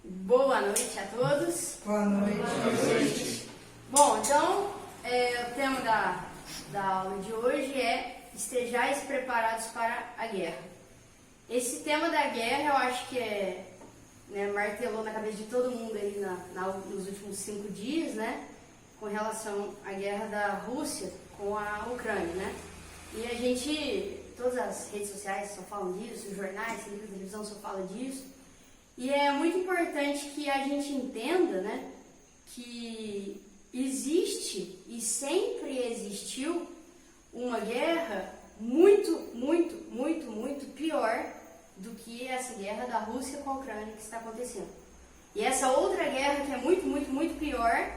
Boa noite a todos. Boa noite. Boa noite. Bom, então, o tema da aula de hoje é Estejais preparados para a guerra. Esse tema da guerra eu acho que martelou na cabeça de todo mundo aí nos últimos 5 dias, né? Com relação à guerra da Rússia com a Ucrânia, né? E a gente, todas as redes sociais só falam disso, os jornais, a televisão só fala disso. E é muito importante que a gente entenda, né, que existe e sempre existiu uma guerra muito pior do que essa guerra da Rússia com a Ucrânia que está acontecendo. E essa outra guerra que é muito pior,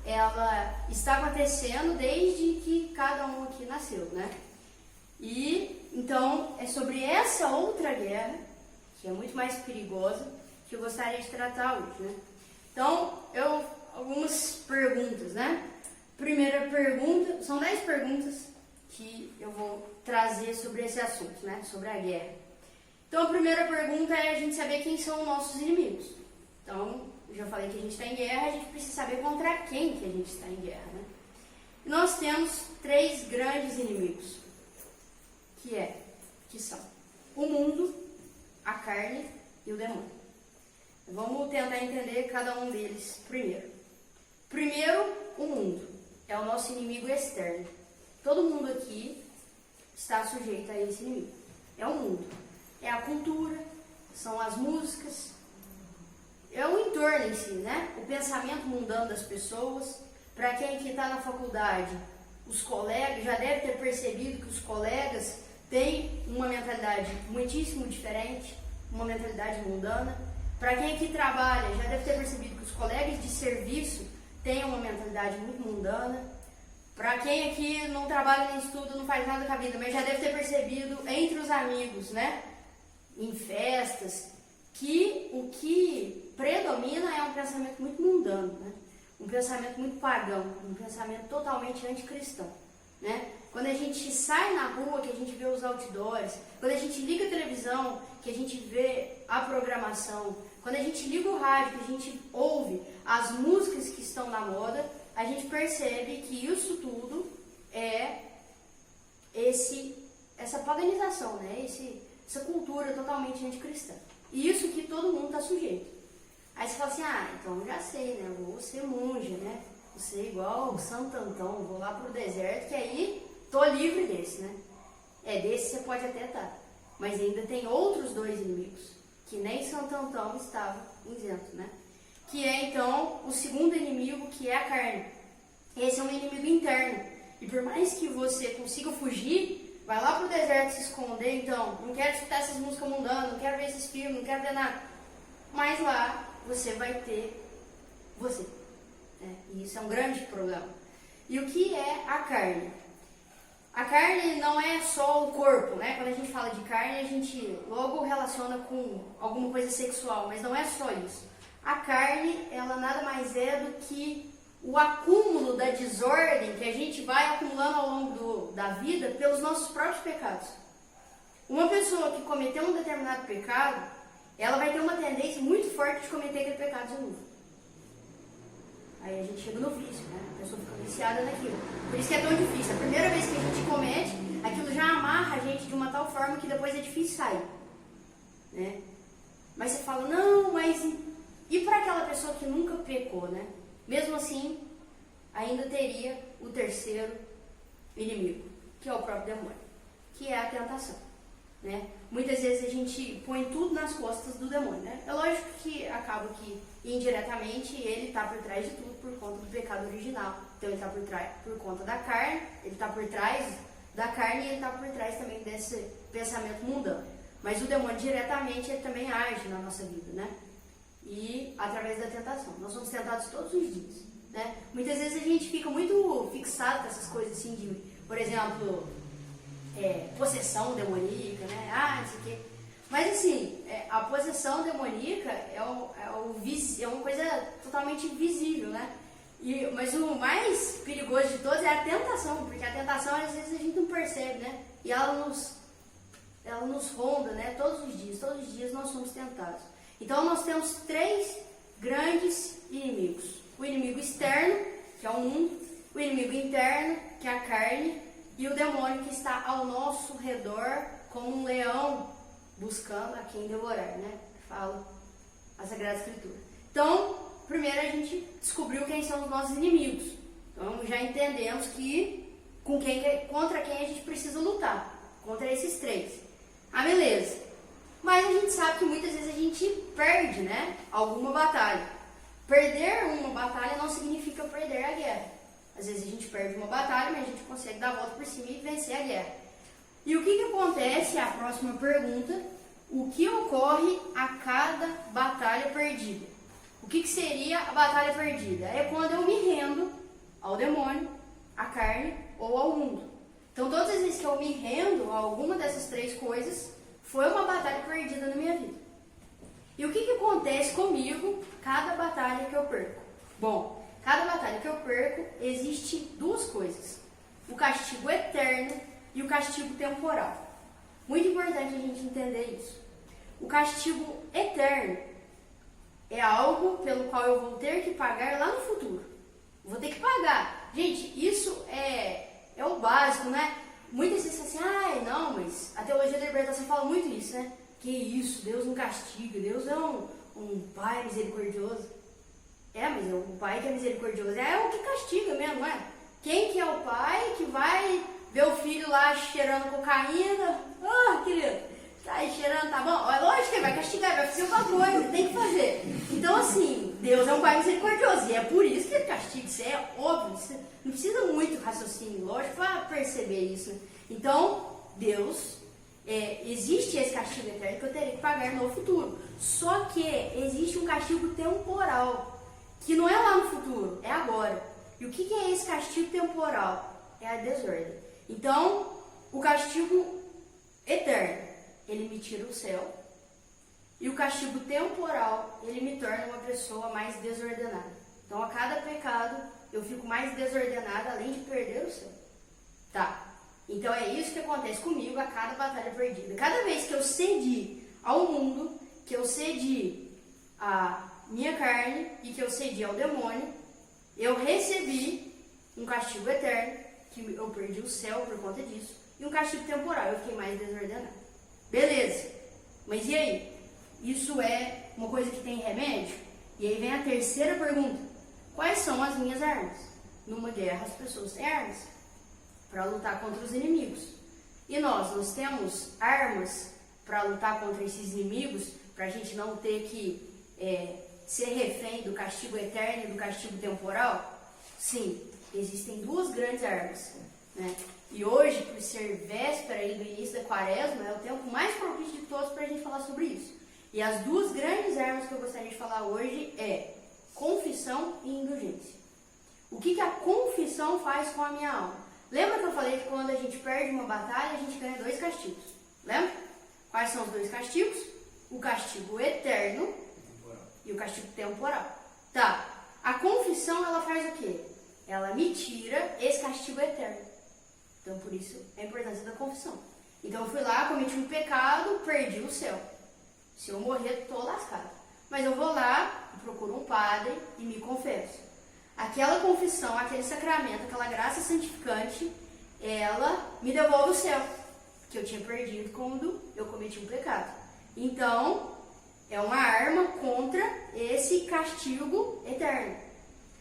ela está acontecendo desde que cada um aqui nasceu, né? E então é sobre essa outra guerra, que é muito mais perigosa, que eu gostaria de tratar hoje, né? Então, algumas perguntas, né? Primeira pergunta, são 10 perguntas que eu vou trazer sobre esse assunto, né? Sobre a guerra. Então, a primeira pergunta é a gente saber quem são os nossos inimigos. Então, eu já falei que a gente está em guerra, a gente precisa saber contra quem que a gente está em guerra, né? E nós temos 3 grandes inimigos, que são o mundo, a carne e o demônio. Vamos tentar entender cada um deles primeiro. Primeiro, o mundo. É o nosso inimigo externo. Todo mundo aqui está sujeito a esse inimigo. É o mundo. É a cultura, são as músicas, é o entorno em si, né? O pensamento mundano das pessoas. Para quem aqui está na faculdade, os colegas, já deve ter percebido que os colegas têm uma mentalidade muitíssimo diferente, uma mentalidade mundana. Para quem aqui trabalha, já deve ter percebido que os colegas de serviço têm uma mentalidade muito mundana. Para quem aqui não trabalha nem estuda, não faz nada com a vida, mas já deve ter percebido entre os amigos, né, em festas, que o que predomina é um pensamento muito mundano, né? Um pensamento muito pagão, um pensamento totalmente anticristão, né? Quando a gente sai na rua, que a gente vê os outdoors, quando a gente liga a televisão, que a gente vê a programação, quando a gente liga o rádio, que a gente ouve as músicas que estão na moda, a gente percebe que isso tudo é essa paganização, né? Essa cultura totalmente anticristã. E isso que todo mundo está sujeito. Aí você fala assim, então eu já sei, né? Eu vou ser monja, né? Vou ser igual o Santo Antão, vou lá pro deserto, que aí tô livre desse, né? Desse você pode até estar. Mas ainda tem outros 2 inimigos, que nem Santo Antão estava isento, né? Que é, então, o segundo inimigo, que é a carne. Esse é um inimigo interno. E por mais que você consiga fugir, vai lá pro deserto se esconder, então, não quero escutar essas músicas mundanas, não quero ver esses filmes, não quero ver nada. Mas lá você vai ter você. E isso é um grande problema. E o que é a carne? A carne não é só o corpo, né? Quando a gente fala de carne, a gente logo relaciona com alguma coisa sexual, mas não é só isso. A carne, ela nada mais é do que o acúmulo da desordem que a gente vai acumulando ao longo da vida pelos nossos próprios pecados. Uma pessoa que cometeu um determinado pecado, ela vai ter uma tendência muito forte de cometer aquele pecado de novo. Aí a gente chega no vício, né? A pessoa fica viciada naquilo. Por isso que é tão difícil. A primeira vez que a gente comete, aquilo já amarra a gente de uma tal forma que depois é difícil sair, né? Mas você fala, não, mas e para aquela pessoa que nunca pecou, né? Mesmo assim, ainda teria o terceiro inimigo, que é o próprio demônio, que é a tentação, né? Muitas vezes a gente põe tudo nas costas do demônio, né? É lógico que acaba que indiretamente ele está por trás de tudo por conta do pecado original. Então ele está por conta da carne, ele está por trás da carne e ele está por trás também desse pensamento mundano. Mas o demônio diretamente ele também age na nossa vida, né? E através da tentação. Nós somos tentados todos os dias, né? Muitas vezes a gente fica muito fixado com essas coisas assim de, por exemplo, possessão demoníaca, né? Não sei o quê. Mas assim, a possessão demoníaca é uma coisa totalmente invisível, né? Mas o mais perigoso de todos é a tentação, porque a tentação às vezes a gente não percebe, né? E ela nos ronda, né? Todos os dias nós somos tentados. Então nós temos 3 grandes inimigos. O inimigo externo, que é o mundo, o inimigo interno, que é a carne, e o demônio que está ao nosso redor como um leão buscando a quem devorar, né? Fala a Sagrada Escritura. Então, primeiro a gente descobriu quem são os nossos inimigos. Então, já entendemos que contra quem a gente precisa lutar. Contra esses três. Ah, beleza. Mas a gente sabe que muitas vezes a gente perde, né? Alguma batalha. Perder uma batalha não significa perder a guerra. Às vezes a gente perde uma batalha, mas a gente consegue dar a volta por cima e vencer a guerra. E o que acontece? A próxima pergunta. O que ocorre a cada batalha perdida? O que seria a batalha perdida? É quando eu me rendo ao demônio, à carne ou ao mundo. Então, todas as vezes que eu me rendo a alguma dessas três coisas, foi uma batalha perdida na minha vida. E o que acontece comigo cada batalha que eu perco? Bom, cada batalha que eu perco, existe duas coisas. O castigo eterno e o castigo temporal. Muito importante a gente entender isso. O castigo eterno é algo pelo qual eu vou ter que pagar lá no futuro. Vou ter que pagar. Gente, isso é o básico, né? Muitas vezes assim, não, mas a teologia da libertação fala muito isso, né? Que isso, Deus não castiga, Deus é um pai misericordioso. Mas o pai que é misericordioso é o que castiga mesmo, não é? Quem que é o pai que vai ver o filho lá cheirando cocaína? Querido, tá aí cheirando, tá bom? É lógico que ele vai castigar, vai fazer uma coisa, tem que fazer. Então, assim, Deus é um pai misericordioso e é por isso que ele castiga, isso é óbvio, isso não precisa muito raciocínio lógico para perceber isso, né? Então, Deus, existe esse castigo eterno que eu terei que pagar no futuro. Só que existe um castigo temporal, que não é lá no futuro, é agora. E o que é esse castigo temporal? É a desordem. Então, o castigo eterno, ele me tira o céu. E o castigo temporal, ele me torna uma pessoa mais desordenada. Então, a cada pecado, eu fico mais desordenada, além de perder o céu. Tá. Então, é isso que acontece comigo a cada batalha perdida. Cada vez que eu cedi ao mundo, que eu cedi à minha carne e que eu cedi ao demônio, eu recebi um castigo eterno, que eu perdi o céu por conta disso, e um castigo temporal, eu fiquei mais desordenado. Beleza, mas e aí? Isso é uma coisa que tem remédio? E aí vem a terceira pergunta. Quais são as minhas armas? Numa guerra as pessoas têm armas para lutar contra os inimigos. E nós temos armas para lutar contra esses inimigos, para a gente não ter que ser refém do castigo eterno e do castigo temporal? Sim, existem duas grandes armas, né? E hoje, por ser véspera aí do início da quaresma, é o tempo mais propício de todos para a gente falar sobre isso. E as duas grandes armas que eu gostaria de falar hoje é confissão e indulgência. O que a confissão faz com a minha alma? Lembra que eu falei que quando a gente perde uma batalha, a gente ganha dois castigos? Lembra? Quais são os dois castigos? O castigo eterno e o castigo temporal. Tá. A confissão, ela faz o quê? Ela me tira esse castigo eterno. Então, por isso, a importância da confissão. Então, eu fui lá, cometi um pecado, perdi o céu. Se eu morrer, tô lascado. Mas eu vou lá, procuro um padre e me confesso. Aquela confissão, aquele sacramento, aquela graça santificante, ela me devolve o céu, que eu tinha perdido quando eu cometi um pecado. Então, é uma arma contra esse castigo eterno.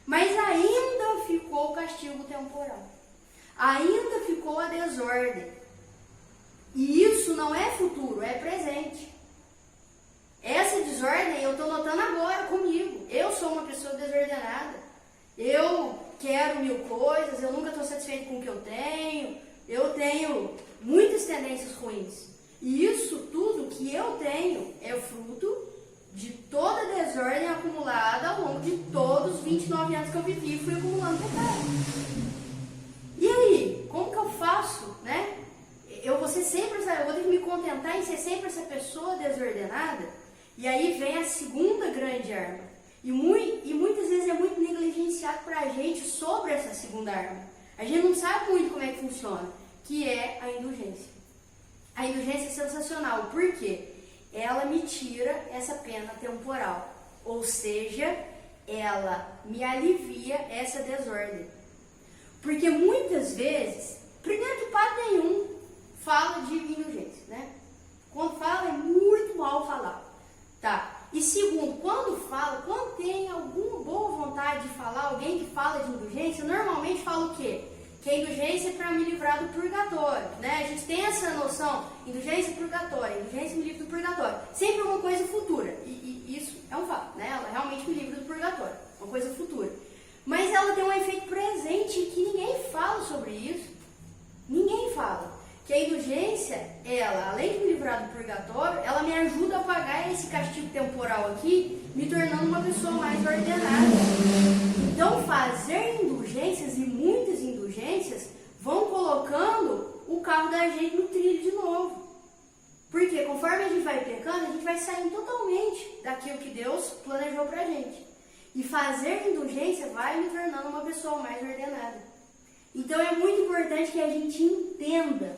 Mas ainda ficou o castigo temporal. Ainda ficou a desordem. E isso não é futuro, é presente. Essa desordem eu estou notando agora comigo. Eu sou uma pessoa desordenada. Eu quero mil coisas, eu nunca estou satisfeito com o que eu tenho muitas tendências ruins. E isso tudo que eu tenho é fruto de toda a desordem acumulada ao longo de todos os 29 anos que eu vivi e fui acumulando pecado. E aí, como que eu faço, né? Eu vou ter que me contentar em ser sempre essa pessoa desordenada? E aí vem a segunda grande arma. E muitas vezes é muito negligenciado pra gente sobre essa segunda arma. A gente não sabe muito como é que funciona, que é a indulgência. A indulgência é sensacional, por quê? Ela me tira essa pena temporal. Ou seja, ela me alivia essa desordem. Porque muitas vezes, primeiro que padre nenhum fala de indulgência, né? Quando fala é muito mal falado, tá? E segundo, quando tem alguma boa vontade de falar, alguém que fala de indulgência, normalmente fala o quê? Que a indulgência é para me livrar do purgatório, né? A gente tem essa noção, indulgência purgatória, indulgência me livra do purgatório. Sempre uma coisa futura, e isso é um fato, né? Ela realmente me livra do purgatório, uma coisa futura. Mas ela tem um efeito presente que ninguém fala sobre isso. Ninguém fala. Que a indulgência, ela, além de me livrar do purgatório, ela me ajuda a pagar esse castigo temporal aqui, me tornando uma pessoa mais ordenada. Então, fazer indulgências e muitas indulgências vão colocando o carro da gente no trilho de novo. Porque conforme a gente vai pecando, a gente vai saindo totalmente daquilo que Deus planejou pra gente. E fazer indulgência vai me tornando uma pessoa mais ordenada. Então, é muito importante que a gente entenda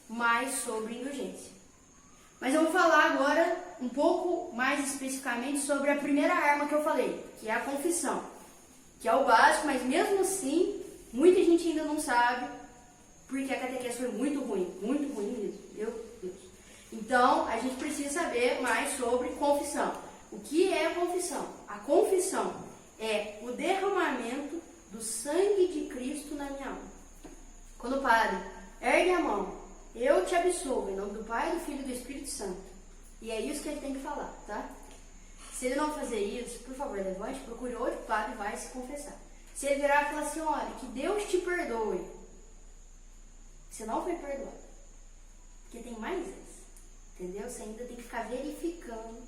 mais sobre indulgência. Mas eu vou falar agora um pouco mais especificamente sobre a primeira arma que eu falei, que é a confissão, que é o básico, mas mesmo assim, muita gente ainda não sabe, porque a catequese foi muito ruim mesmo, meu Deus. Então, a gente precisa saber mais sobre confissão. O que é a confissão? A confissão é o derramamento do sangue de Cristo na minha alma. Quando o padre ergue a mão, eu te absolvo em nome do Pai, do Filho e do Espírito Santo. E é isso que ele tem que falar, tá? Se ele não fazer isso, por favor, levante, procure outro padre e vai se confessar. Se ele virar e falar assim, olha, que Deus te perdoe, você não foi perdoado. Porque tem mais isso, entendeu? Você ainda tem que ficar verificando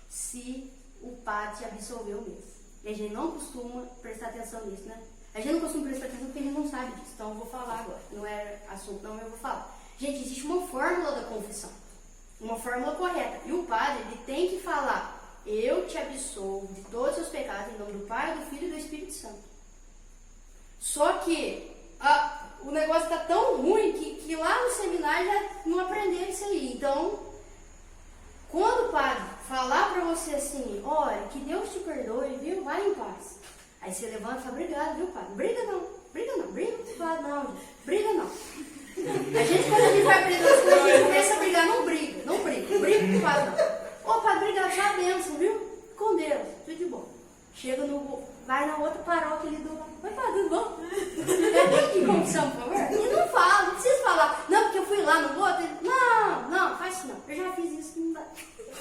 se o padre te absolveu mesmo. E a gente não costuma prestar atenção nisso, né? A gente não costuma prestar atenção porque a gente não sabe disso. Então eu vou falar agora. Não é assunto, não, eu vou falar. Gente, existe uma fórmula da confissão. Uma fórmula correta. E o padre, ele tem que falar, eu te absolvo de todos os seus pecados em nome do Pai, do Filho e do Espírito Santo. Só que o negócio está tão ruim que lá no seminário já não aprenderam isso aí. Então, quando o padre falar para você assim, olha, que Deus te perdoe, viu? Vai em paz. Aí você levanta e fala, obrigado, viu, padre? Briga não com o padre não, gente. Briga não. A gente, quando a gente vai aprender as coisas, a gente começa a brigar, não briga com o padre não. Ô, padre, obrigado, só a bênção, viu? Com Deus, tudo de bom. Chega vai na outra paróquia ali do lado. Oi, padre, tudo bom? Tem de confissão, por favor? E não fala, não precisa falar. Não, porque eu fui lá no outro. Não, faz isso não. Eu já fiz isso, não dá.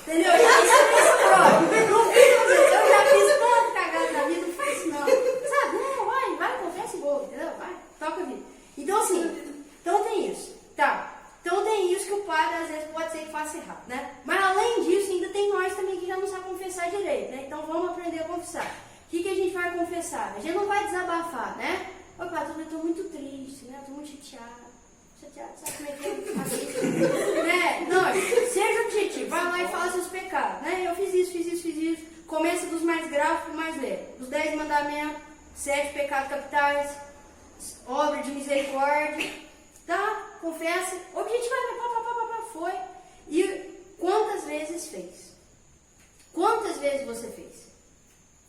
Entendeu? Eu já fiz isso próprio. Não fiz você. Eu já fiz tanto cagado na vida, não faz isso não. Sabe? Não, vai, confessa e boa, entendeu? Vai, toca a vida. Então, assim, tem isso. Tá. Então tem isso que o padre às vezes pode ser que faça errado, né? Mas além disso, ainda tem nós também que já não sabe confessar direito, né? Então vamos aprender a confessar. O que a gente vai confessar? A gente não vai desabafar, né? Ô padre, eu estou muito triste, né? Eu estou muito chateada. Sabe como é que é? Assim, né? Não, seja objetivo, vai lá e fala seus pecados, né? Eu fiz isso. Começa dos mais graves para os mais leves. Os 10 mandamentos, 7 pecados capitais, obra de misericórdia, tá? Confessa, objetivamente, foi. E quantas vezes fez? Quantas vezes você fez?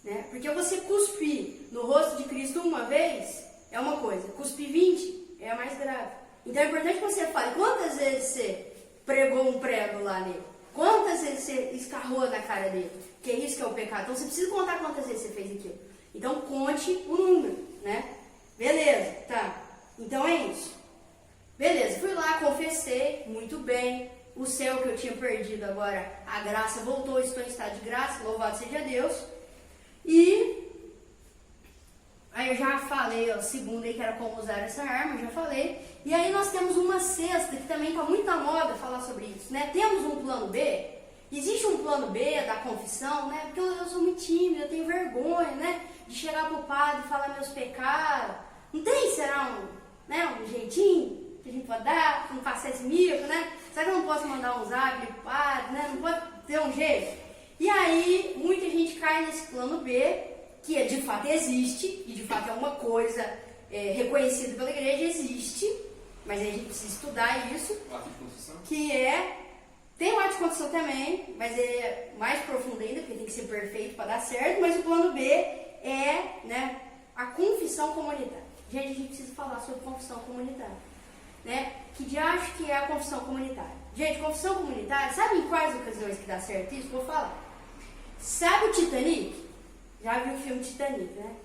Né? Porque você cuspir no rosto de Cristo uma vez é uma coisa, cuspir 20 é a mais grave. Então é importante que você fale quantas vezes você pregou um prego lá nele, quantas vezes você escarrou na cara dele, que é isso que é o pecado. Então você precisa contar quantas vezes você fez aquilo. Então conte o número, né? Beleza, tá. Então é isso. Beleza, fui lá, confessei, muito bem. O céu que eu tinha perdido agora, a graça voltou, estou em estado de graça, louvado seja Deus. E aí eu já falei, ó, segunda aí que era como usar essa arma, eu já falei. E aí nós temos uma sexta, que também está muito na moda falar sobre isso, né? Temos um plano B, existe um plano B da confissão, né? Porque eu sou muito tímida, eu tenho vergonha, né? De chegar pro padre e falar meus pecados. Não tem, será um jeitinho que a gente pode dar, não passar esse mico, né? Será que eu não posso mandar um zap pro padre, né? Não pode ter um jeito? E aí, muita gente cai nesse plano B, que de fato existe, e de fato é uma coisa reconhecida pela igreja, existe, mas a gente precisa estudar isso, que é Tem o ato de confissão também, mas é mais profundo ainda, porque tem que ser perfeito para dar certo, mas o plano B é, né, a confissão comunitária. Gente, a gente precisa falar sobre confissão comunitária, né? Que diacho que é a confissão comunitária? Gente, confissão comunitária, sabe em quais ocasiões que dá certo isso? Vou falar. Sabe o Titanic? Já viu o filme Titanic, né?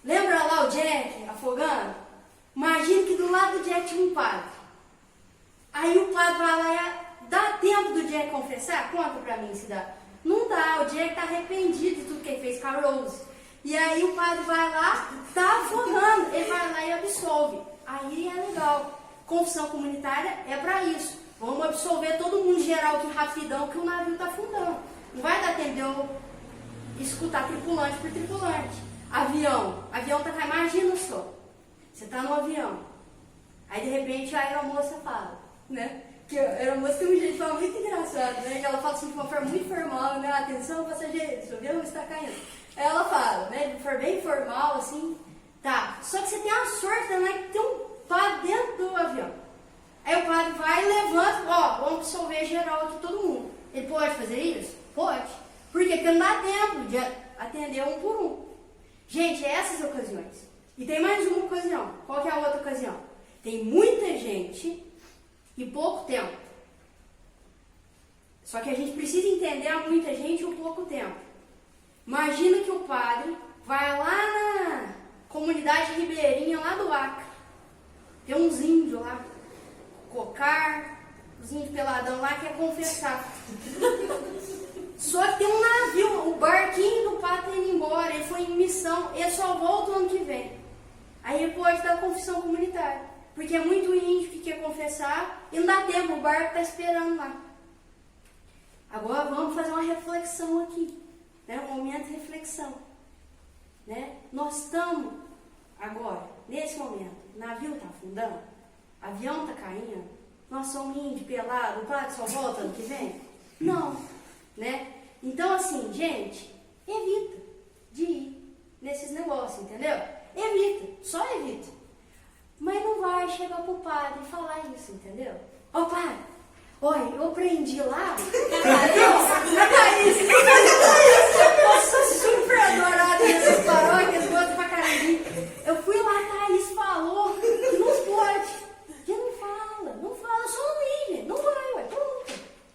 Lembra lá o Jack afogando? Imagina que do lado do Jack tinha um padre. Aí o padre vai lá e dá tempo do Jack confessar? Conta pra mim se dá. Não dá, o Jack tá arrependido de tudo que ele fez com a Rose. E aí o padre vai lá, tá afogando, ele vai lá e absolve. Aí é legal. Confissão comunitária é pra isso. Vamos absolver todo mundo geral aqui rapidão que o navio tá afundando. Não vai dar tempo de eu escutar tripulante por tripulante. Avião tá caindo, imagina só. Você tá no avião. Aí de repente a aeromoça fala, né? Que a aeromoça tem um jeito de falar muito engraçado, né? Que ela fala assim de uma forma muito formal, né? Atenção, passageiros, o avião está caindo. Aí ela fala, né? De forma bem formal, assim. Tá, só que você tem a sorte, né? Que tem um padre dentro do avião. Aí o padre vai e levanta, ó, vamos absolver geral aqui todo mundo. Ele pode fazer isso? Pode. Por quê? Porque não dá tempo de atender um por um. Gente, essas ocasiões. E tem mais uma ocasião. Qual que é a outra ocasião? Tem muita gente e pouco tempo. Só que a gente precisa entender a muita gente e pouco tempo. Imagina que o padre vai lá na comunidade ribeirinha lá do Acre. Tem uns índios lá, cocar, os índios peladão lá que quer confessar. Só que tem um navio, o barquinho do padre tá indo embora, ele foi em missão, ele só volta o ano que vem. Aí ele pode dar confissão comunitária, porque é muito índio que quer confessar e não dá tempo, o barco está esperando lá. Agora vamos fazer uma reflexão aqui, né? Um momento de reflexão. Né? Nós estamos agora, nesse momento, o navio está afundando, o avião está caindo, nós somos índio, pelado, o padre só volta ano que vem? Não. Né? Então, assim, gente, evita de ir nesses negócios, entendeu? Evita, só evita. Mas não vai chegar pro padre e falar isso, entendeu? Ó, padre, olha, eu aprendi lá, a Thaís, eu sou super adorada nessas paróquias, gosto pra caralho. Eu fui lá, a Thaís falou que não pode. Que não fala, só não ir, não vai, ué, pronto.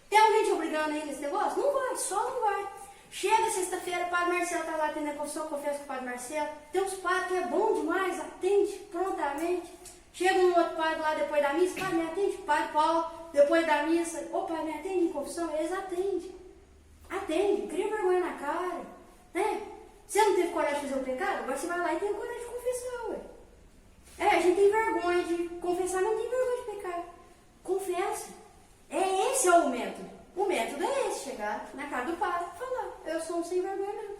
Tem alguém te obrigando aí nesse negócio? Não vai, só não vai. Chega sexta-feira, o padre Marcelo tá lá atendendo a confissão, confesso com o padre Marcelo. Tem uns padres que é bom demais, atende prontamente. Chega um outro padre lá depois da missa, padre, me atende, padre Paulo, depois da missa, ô padre, me atende em confissão, eles atendem. Atende, cria vergonha na cara, né? Você não teve coragem de fazer o pecado? Agora você vai lá e tem coragem de confessar, ué. A gente tem vergonha de confessar, mas não tem vergonha de pecar. Confessa. Esse é o método. O método é esse, chegar na cara do padre e falar, eu sou um sem vergonha mesmo.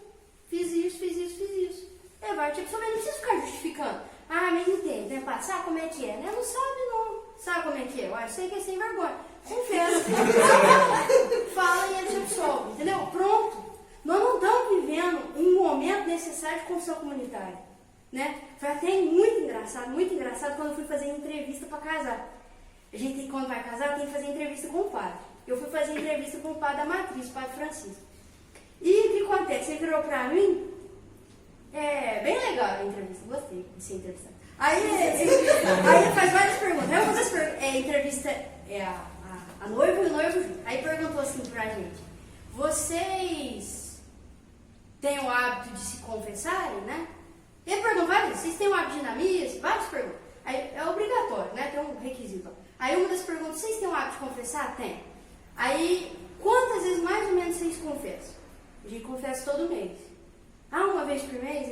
Fiz isso. Ele vai te absolver, não precisa ficar justificando. Ah, mas entende, né, padre? Sabe como é que é, né? Não sabe, não. Sabe como é que é? Eu sei que é sem vergonha. Confessa. Fala e ele te absolve, entendeu? Pronto. Nós não estamos vivendo um momento necessário de confissão comunitária, né? Foi até muito engraçado quando eu fui fazer entrevista para casar. A gente, quando vai casar, tem que fazer entrevista com o padre. Eu fui fazer entrevista com o padre da matriz, o padre Francisco. E o que acontece? Ele virou pra mim, bem legal a entrevista, gostei de ser entrevistado. Aí ele faz várias perguntas. Aí uma das entrevista a noiva e o noivo junto. Aí perguntou assim pra gente, vocês têm o hábito de se confessarem, né? Ele perguntou várias, vocês têm o hábito de ir na missa? Várias perguntas. Aí é obrigatório, né? Tem um requisito. Aí uma das perguntas, vocês têm o hábito de confessar? Tem. Aí, quantas vezes mais ou menos vocês confessam? A gente confessa todo mês. Ah, uma vez por mês?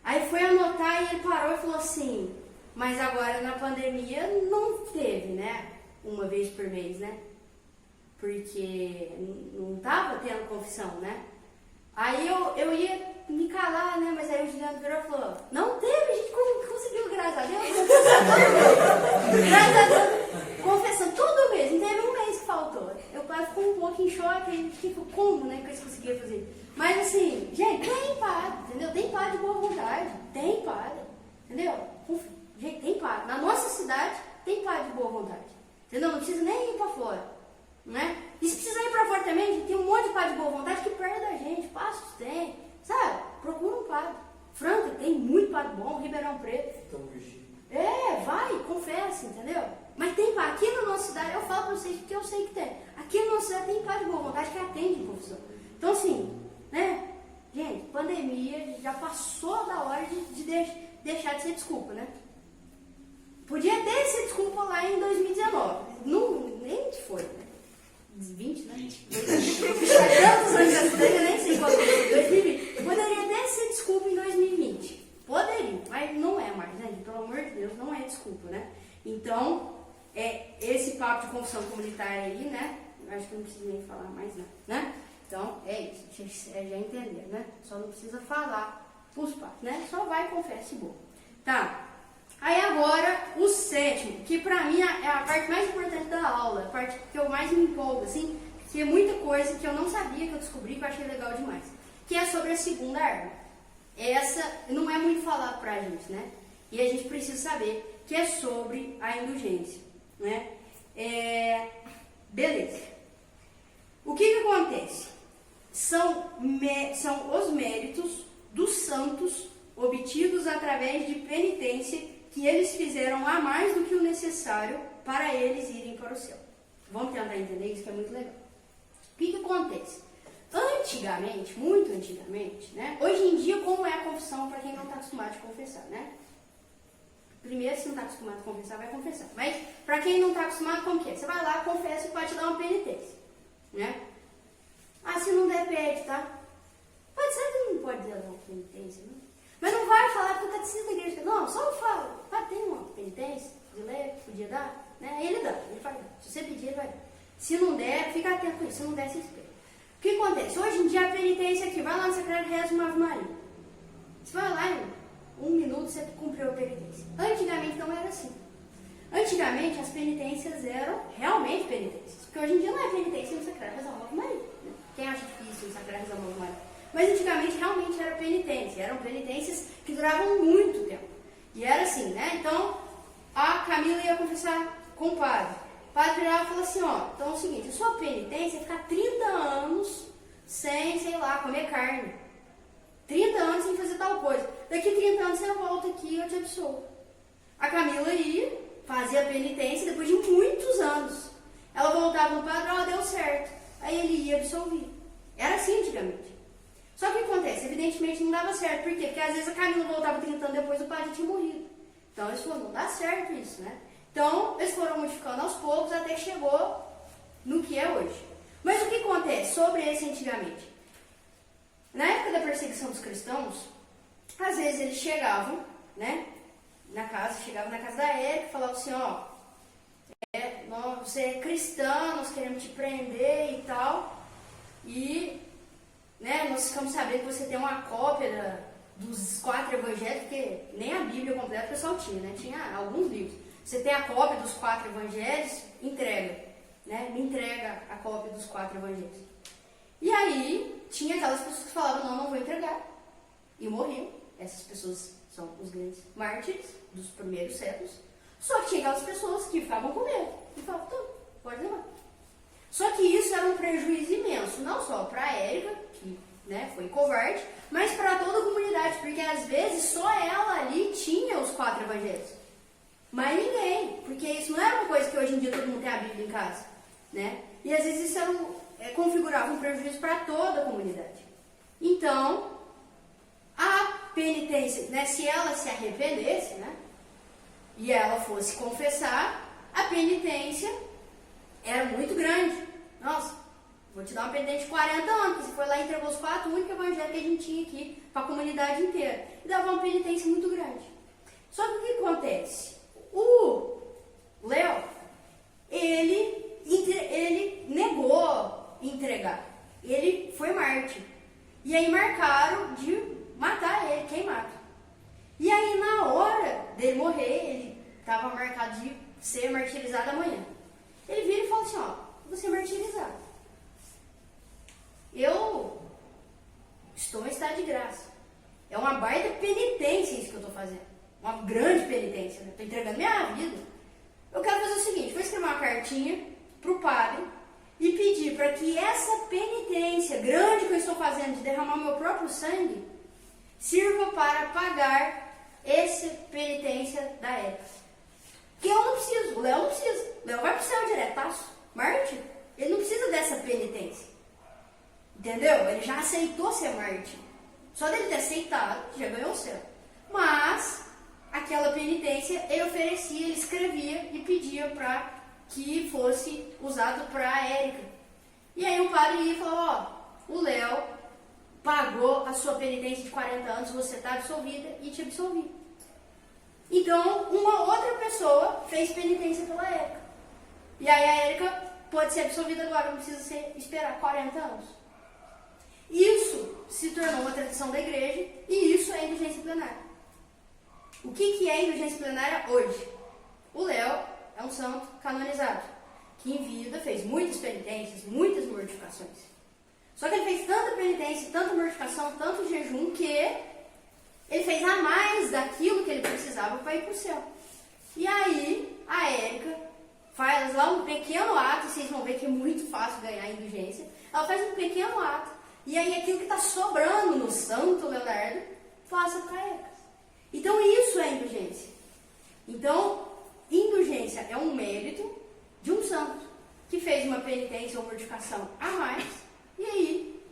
Aí foi anotar e ele parou e falou assim, mas agora na pandemia não teve, né? Uma vez por mês, né? Porque não estava tendo confissão, né? Aí eu ia me calar, né? Mas aí o Juliano virou e falou, não teve, a gente conseguiu, graças a Deus, graças a Deus, confessando todo mês, não teve um mês que faltou. Eu quase ficou um pouco em choque, a gente ficou como, né, que eles conseguiam fazer. Mas assim, gente, tem padre, entendeu? Tem padre de boa vontade, tem padre, entendeu? Gente, tem padre. Na nossa cidade, tem padre de boa vontade, entendeu? Não precisa nem ir pra fora. né? E se precisar ir pra fora também, a gente tem um monte de padre de boa vontade que perto da gente, Passos tem, sabe? Procura um padre. Franca tem muito padre bom, Ribeirão Preto. Então, Virgínia. Vai, confessa, entendeu? Mas tem padre, aqui na nossa cidade, eu falo pra vocês porque eu sei que tem. Aqui na nossa cidade tem padre de boa vontade que atende confissão. Então assim, né? Gente, pandemia já passou da hora de deixar de ser desculpa, né? Podia ter sido desculpa lá em 2019. Não, nem foi, né? 20, né? 20. Tantos anos de acidente, eu nem sei qual foi. 2020. Poderia até ser desculpa em 2020. Poderia, mas não é mais, né? Pelo amor de Deus, não é desculpa, né? Então, esse papo de confissão comunitária aí, né? Acho que não preciso nem falar mais nada, né? Então, é isso. Já entenderam, né? Só não precisa falar pros pais, né? Só vai e confessa e boa. Tá. Aí agora, o sétimo, que pra mim é a parte mais importante da aula, a parte que eu mais me empolgo, assim, que é muita coisa que eu não sabia, que eu descobri, que eu achei legal demais, que é sobre a segunda arma. Essa não é muito falado pra gente, né? E a gente precisa saber que é sobre a indulgência, né? Beleza. O que acontece? São os méritos dos santos obtidos através de penitência que eles fizeram a mais do que o necessário para eles irem para o céu. Vamos tentar entender isso, que é muito legal. O que acontece? Antigamente, muito antigamente, né? Hoje em dia, como é a confissão para quem não está acostumado a confessar, né? Primeiro, se não está acostumado a confessar, vai confessar. Mas, para quem não está acostumado, como que é? Você vai lá, confessa e pode te dar uma penitência, né? Se não der, pede, tá? Pode ser que não pode dar uma penitência, não? Mas não vai falar porque o catecismo da igreja. Não, só fala. Tem uma penitência de leve, podia dar, né? Ele dá, ele vai dar. Se você pedir, ele vai dar. Se não der, fica atento com isso. Se não der, você espera. O que acontece? Hoje em dia a penitência aqui, vai lá no sacrário e reza uma Ave Maria. Você vai lá em 1 minuto você cumpriu a penitência. Antigamente não era assim. Antigamente as penitências eram realmente penitências. Porque hoje em dia não é penitência no sacrário rezar uma Ave Maria. Né? Quem acha difícil no sacrário rezar uma Ave Maria? Mas antigamente realmente era penitência. Eram penitências que duravam muito tempo. E era assim, né? Então a Camila ia confessar com o padre. O padre virava e falou assim, então é o seguinte, a sua penitência é ficar 30 anos sem, sei lá, comer carne. 30 anos sem fazer tal coisa. Daqui 30 anos você volta aqui e eu te absolvo. A Camila ia, fazia a penitência depois de muitos anos. Ela voltava no padre, deu certo. Aí ele ia absolver. Era assim antigamente. Só que o que acontece? Evidentemente não dava certo. Por quê? Porque às vezes a Camila voltava 30 anos depois, o padre tinha morrido. Então eles falaram, não dá certo isso, né? Então eles foram modificando aos poucos até que chegou no que é hoje. Mas o que acontece sobre esse antigamente? Na época da perseguição dos cristãos, às vezes eles chegavam, né? Chegavam na casa da Érica e falavam assim, você é cristã, nós queremos te prender e tal. E nós ficamos sabendo que você tem uma cópia dos 4 evangelhos, porque nem a Bíblia completa o pessoal tinha, né? Tinha alguns livros. Você tem a cópia dos 4 evangelhos, entrega, né? Me entrega a cópia dos 4 evangelhos. E aí, tinha aquelas pessoas que falavam, não vou entregar. E morriam. Essas pessoas são os grandes mártires dos primeiros séculos. Só que tinha aquelas pessoas que ficavam com medo. E falavam, pode levar. Só que isso era um prejuízo imenso, não só para a Érica, que foi covarde, mas para toda a comunidade, porque às vezes só ela ali tinha os 4 evangelhos. Mas ninguém, porque isso não era uma coisa que hoje em dia todo mundo tem a Bíblia em casa, né? E às vezes isso configurava um prejuízo para toda a comunidade. Então, a penitência, se ela se arrependesse, e ela fosse confessar, a penitência era muito grande. Nossa, vou te dar uma penitência de 40 anos, porque você foi lá e entregou os 4 únicos evangelhos que a gente tinha aqui para a comunidade inteira. E dava uma penitência muito grande. Só que o que acontece? O Léo, ele negou entregar. Ele foi mártir. E aí marcaram de matar ele, quem mata. E aí na hora dele morrer, ele estava marcado de ser martirizado amanhã. Ele vira e fala assim, vou ser martirizado. Eu estou em estado de graça. É uma baita penitência isso que eu estou fazendo. Uma grande penitência. Estou entregando minha vida. Eu quero fazer o seguinte, vou escrever uma cartinha pro padre e pedir para que essa penitência grande que eu estou fazendo de derramar meu próprio sangue sirva para pagar essa penitência da Érica. Que eu não preciso, o Léo não precisa. O Léo vai pro céu diretaço. Mártir, ele não precisa dessa penitência. Entendeu? Ele já aceitou ser mártir. Só dele ter aceitado, já ganhou o céu. Mas, aquela penitência, ele oferecia, ele escrevia e pedia para que fosse usado para a Érica. E aí o padre ia e falou, ó, o Léo pagou a sua penitência de 40 anos, você está absolvida e te absolvi. Então, uma outra pessoa fez penitência pela Érica. E aí a Érica pode ser absolvida agora, não precisa esperar 40 anos. Isso se tornou uma tradição da igreja e isso é indulgência plenária. O que é indulgência plenária hoje? O Léo é um santo canonizado, que em vida fez muitas penitências, muitas mortificações. Só que ele fez tanta penitência, tanta mortificação, tanto jejum, que ele fez a mais daquilo que ele precisava para ir para o céu. E aí, a Érica faz lá um pequeno ato, e vocês vão ver que é muito fácil ganhar a indulgência. Ela faz um pequeno ato, e aí aquilo que está sobrando no Santo Leonardo, passa para a Érica. Então, isso é indulgência. Então, indulgência é um mérito de um santo que fez uma penitência ou mortificação a mais, e aí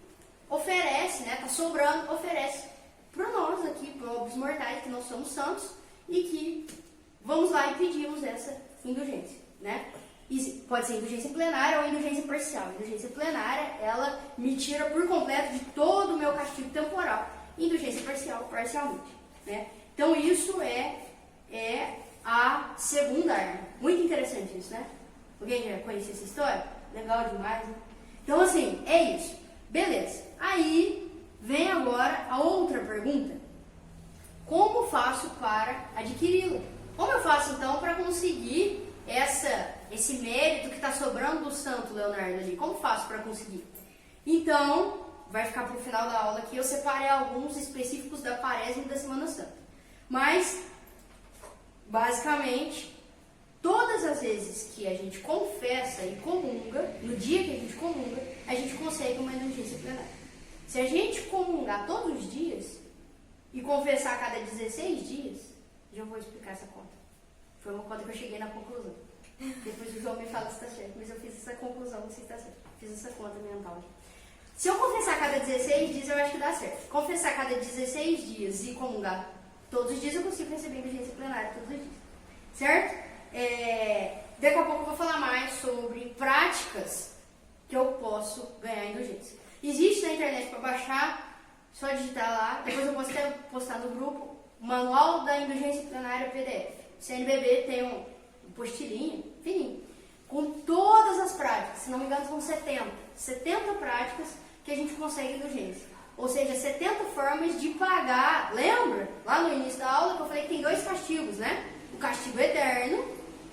oferece, né, tá sobrando, oferece para nós aqui, pobres mortais, que não somos santos, e que vamos lá e pedimos essa indulgência, né? E pode ser indulgência plenária ou indulgência parcial. Indulgência plenária, ela me tira por completo de todo o meu castigo temporal. Indulgência parcial, parcialmente, né? Então isso é a segunda arma. Muito interessante isso, né? Alguém já conhecia essa história? Legal demais, né? Então assim, é isso. Beleza. Aí vem agora a outra pergunta. Como faço para adquiri-la? Como eu faço então para conseguir esse mérito que está sobrando do Santo Leonardo ali? Como faço para conseguir? Então, vai ficar para o final da aula aqui, eu separei alguns específicos da Quaresma e da Semana Santa. Mas, basicamente, todas as vezes que a gente confessa e comunga, no dia que a gente comunga, a gente consegue uma indulgência plenária. Se a gente comungar todos os dias e confessar a cada 16 dias, já vou explicar essa conta. Foi uma conta que eu cheguei na conclusão. Depois o João me fala se está certo, mas eu fiz essa conclusão, não sei se está certo. Fiz essa conta mental. Se eu confessar a cada 16 dias, eu acho que dá certo. Confessar a cada 16 dias e comungar todos os dias, eu consigo receber indulgência plenária todos os dias. Certo? Daqui a pouco eu vou falar mais sobre práticas que eu posso ganhar indulgência. Existe na internet para baixar, só digitar lá. Depois eu posso até postar no grupo o Manual da Indulgência Plenária PDF. O CNBB tem um postilinho, fininho, com todas as práticas. Se não me engano, são 70 práticas que a gente consegue indulgência. Ou seja, 70 formas de pagar. Lembra? Lá no início da aula que eu falei que tem 2 castigos, né? O castigo eterno,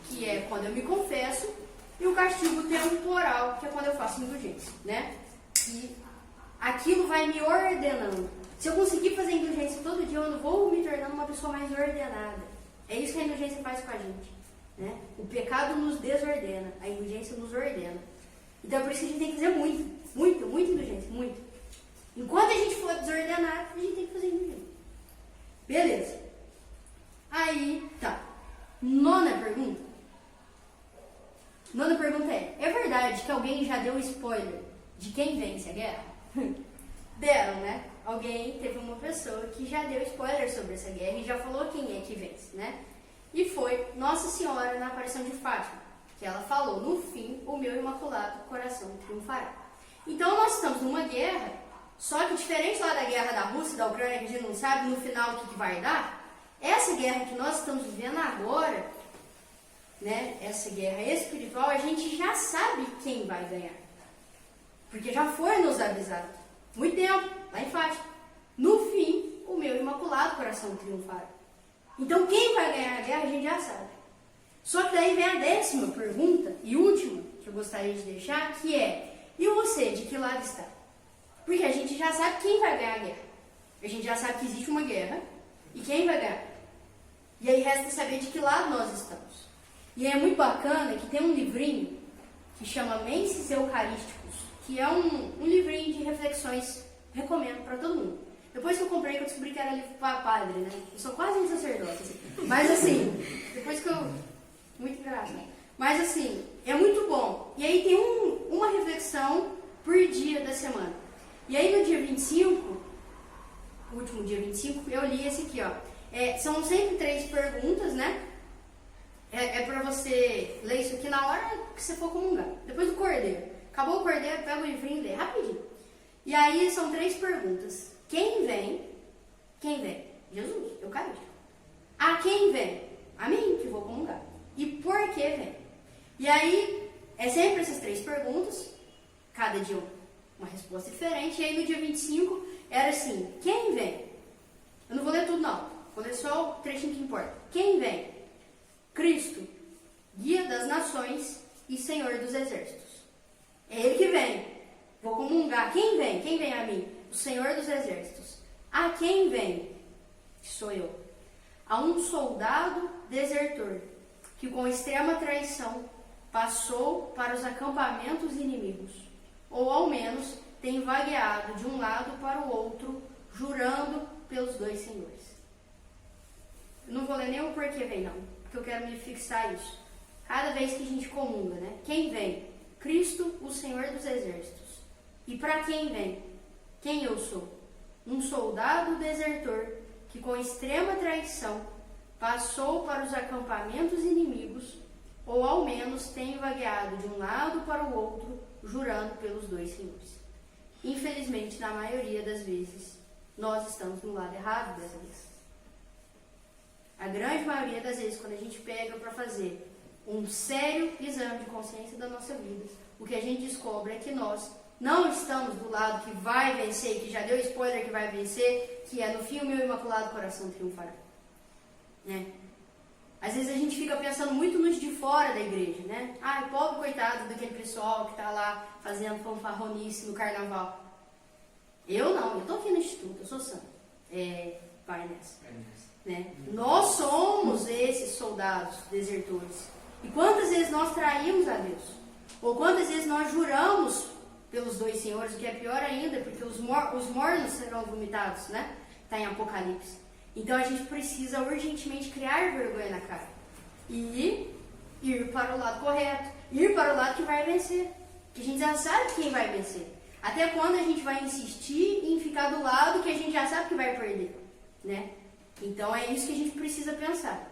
que é quando eu me confesso, e o castigo temporal, que é quando eu faço indulgência, né? E aquilo vai me ordenando. Se eu conseguir fazer indulgência todo dia, eu não vou me tornando uma pessoa mais ordenada. É isso que a indulgência faz com a gente, né? O pecado nos desordena, a indulgência nos ordena. Então é por isso que a gente tem que fazer muita indulgência, muito. Enquanto a gente for desordenado, a gente tem que fazer indulgência. Beleza. Aí, tá. Nona pergunta é verdade que alguém já deu spoiler de quem vence a guerra? Deram, né? Teve uma pessoa que já deu spoiler sobre essa guerra e já falou quem é que vence, né? E foi Nossa Senhora na aparição de Fátima, que ela falou, no fim, o meu imaculado coração triunfará. Então nós estamos numa guerra, só que diferente lá da guerra da Rússia e da Ucrânia, que a gente não sabe no final o que vai dar, essa guerra que nós estamos vivendo agora, né, essa guerra espiritual, a gente já sabe quem vai ganhar. Porque já foi nos avisado. Muito tempo, lá em Fátima. No fim, o meu imaculado coração triunfará. Então, quem vai ganhar a guerra, a gente já sabe. Só que daí vem a 10ª pergunta, e última, que eu gostaria de deixar, que é, e você, de que lado está? Porque a gente já sabe quem vai ganhar a guerra. A gente já sabe que existe uma guerra, e quem vai ganhar. E aí resta saber de que lado nós estamos. E é muito bacana que tem um livrinho que chama Menses Eucarísticos, que é um livrinho de reflexões, recomendo para todo mundo. Depois que eu comprei, eu descobri que era livro para padre, né? Eu sou quase um sacerdote, assim. Mas assim, depois que eu... Muito engraçado. Mas assim, é muito bom. E aí tem uma reflexão por dia da semana. E aí no dia 25, o último dia 25, eu li esse aqui, ó. São sempre 3 perguntas, né? É pra você ler isso aqui na hora que você for comungar. Depois do cordeiro. Acabou o cordeiro, pega o livrinho e lê rapidinho. E aí são 3 perguntas. Quem vem? Quem vem? Jesus, Eucarístico. A quem vem? A mim, que vou comungar. E por que vem? E aí, é sempre essas 3 perguntas. Cada dia uma resposta diferente. E aí no dia 25, era assim, quem vem? Eu não vou ler tudo não. Vou ler só o trechinho que importa. Quem vem? Cristo, guia das nações e Senhor dos exércitos. É Ele que vem. Vou comungar. Quem vem? Quem vem a mim? O Senhor dos exércitos. A quem vem? Sou eu. A um soldado desertor, que com extrema traição passou para os acampamentos inimigos, ou ao menos tem vagueado de um lado para o outro, jurando pelos 2 senhores. Eu não vou ler nem o porquê vem não, porque eu quero me fixar isso. Cada vez que a gente comunga, né? Quem vem? Cristo, o Senhor dos exércitos. E para quem vem? Quem eu sou? Um soldado desertor que com extrema traição passou para os acampamentos inimigos, ou ao menos tem vagueado de um lado para o outro, jurando pelos 2 senhores. Infelizmente, na maioria das vezes, nós estamos no lado errado dessa vez. A grande maioria das vezes, quando a gente pega para fazer um sério exame de consciência da nossa vida, o que a gente descobre é que nós não estamos do lado que vai vencer, que já deu spoiler que vai vencer, que é no fim o meu imaculado coração triunfará. Né? Às vezes a gente fica pensando muito nos de fora da igreja, né? Ai, pobre coitado daquele pessoal que está lá fazendo fanfarronice no carnaval. Eu não, eu estou aqui no instituto, eu sou santa. Vai nessa. Né? Nós somos esses soldados desertores. E quantas vezes nós traímos a Deus? Ou quantas vezes nós juramos pelos 2 senhores, o que é pior ainda, porque os mornos serão vomitados, né? Está em Apocalipse. Então a gente precisa urgentemente criar vergonha na cara. E ir para o lado correto. Ir para o lado que vai vencer. Que a gente já sabe quem vai vencer. Até quando a gente vai insistir em ficar do lado que a gente já sabe que vai perder, né? Então é isso que a gente precisa pensar.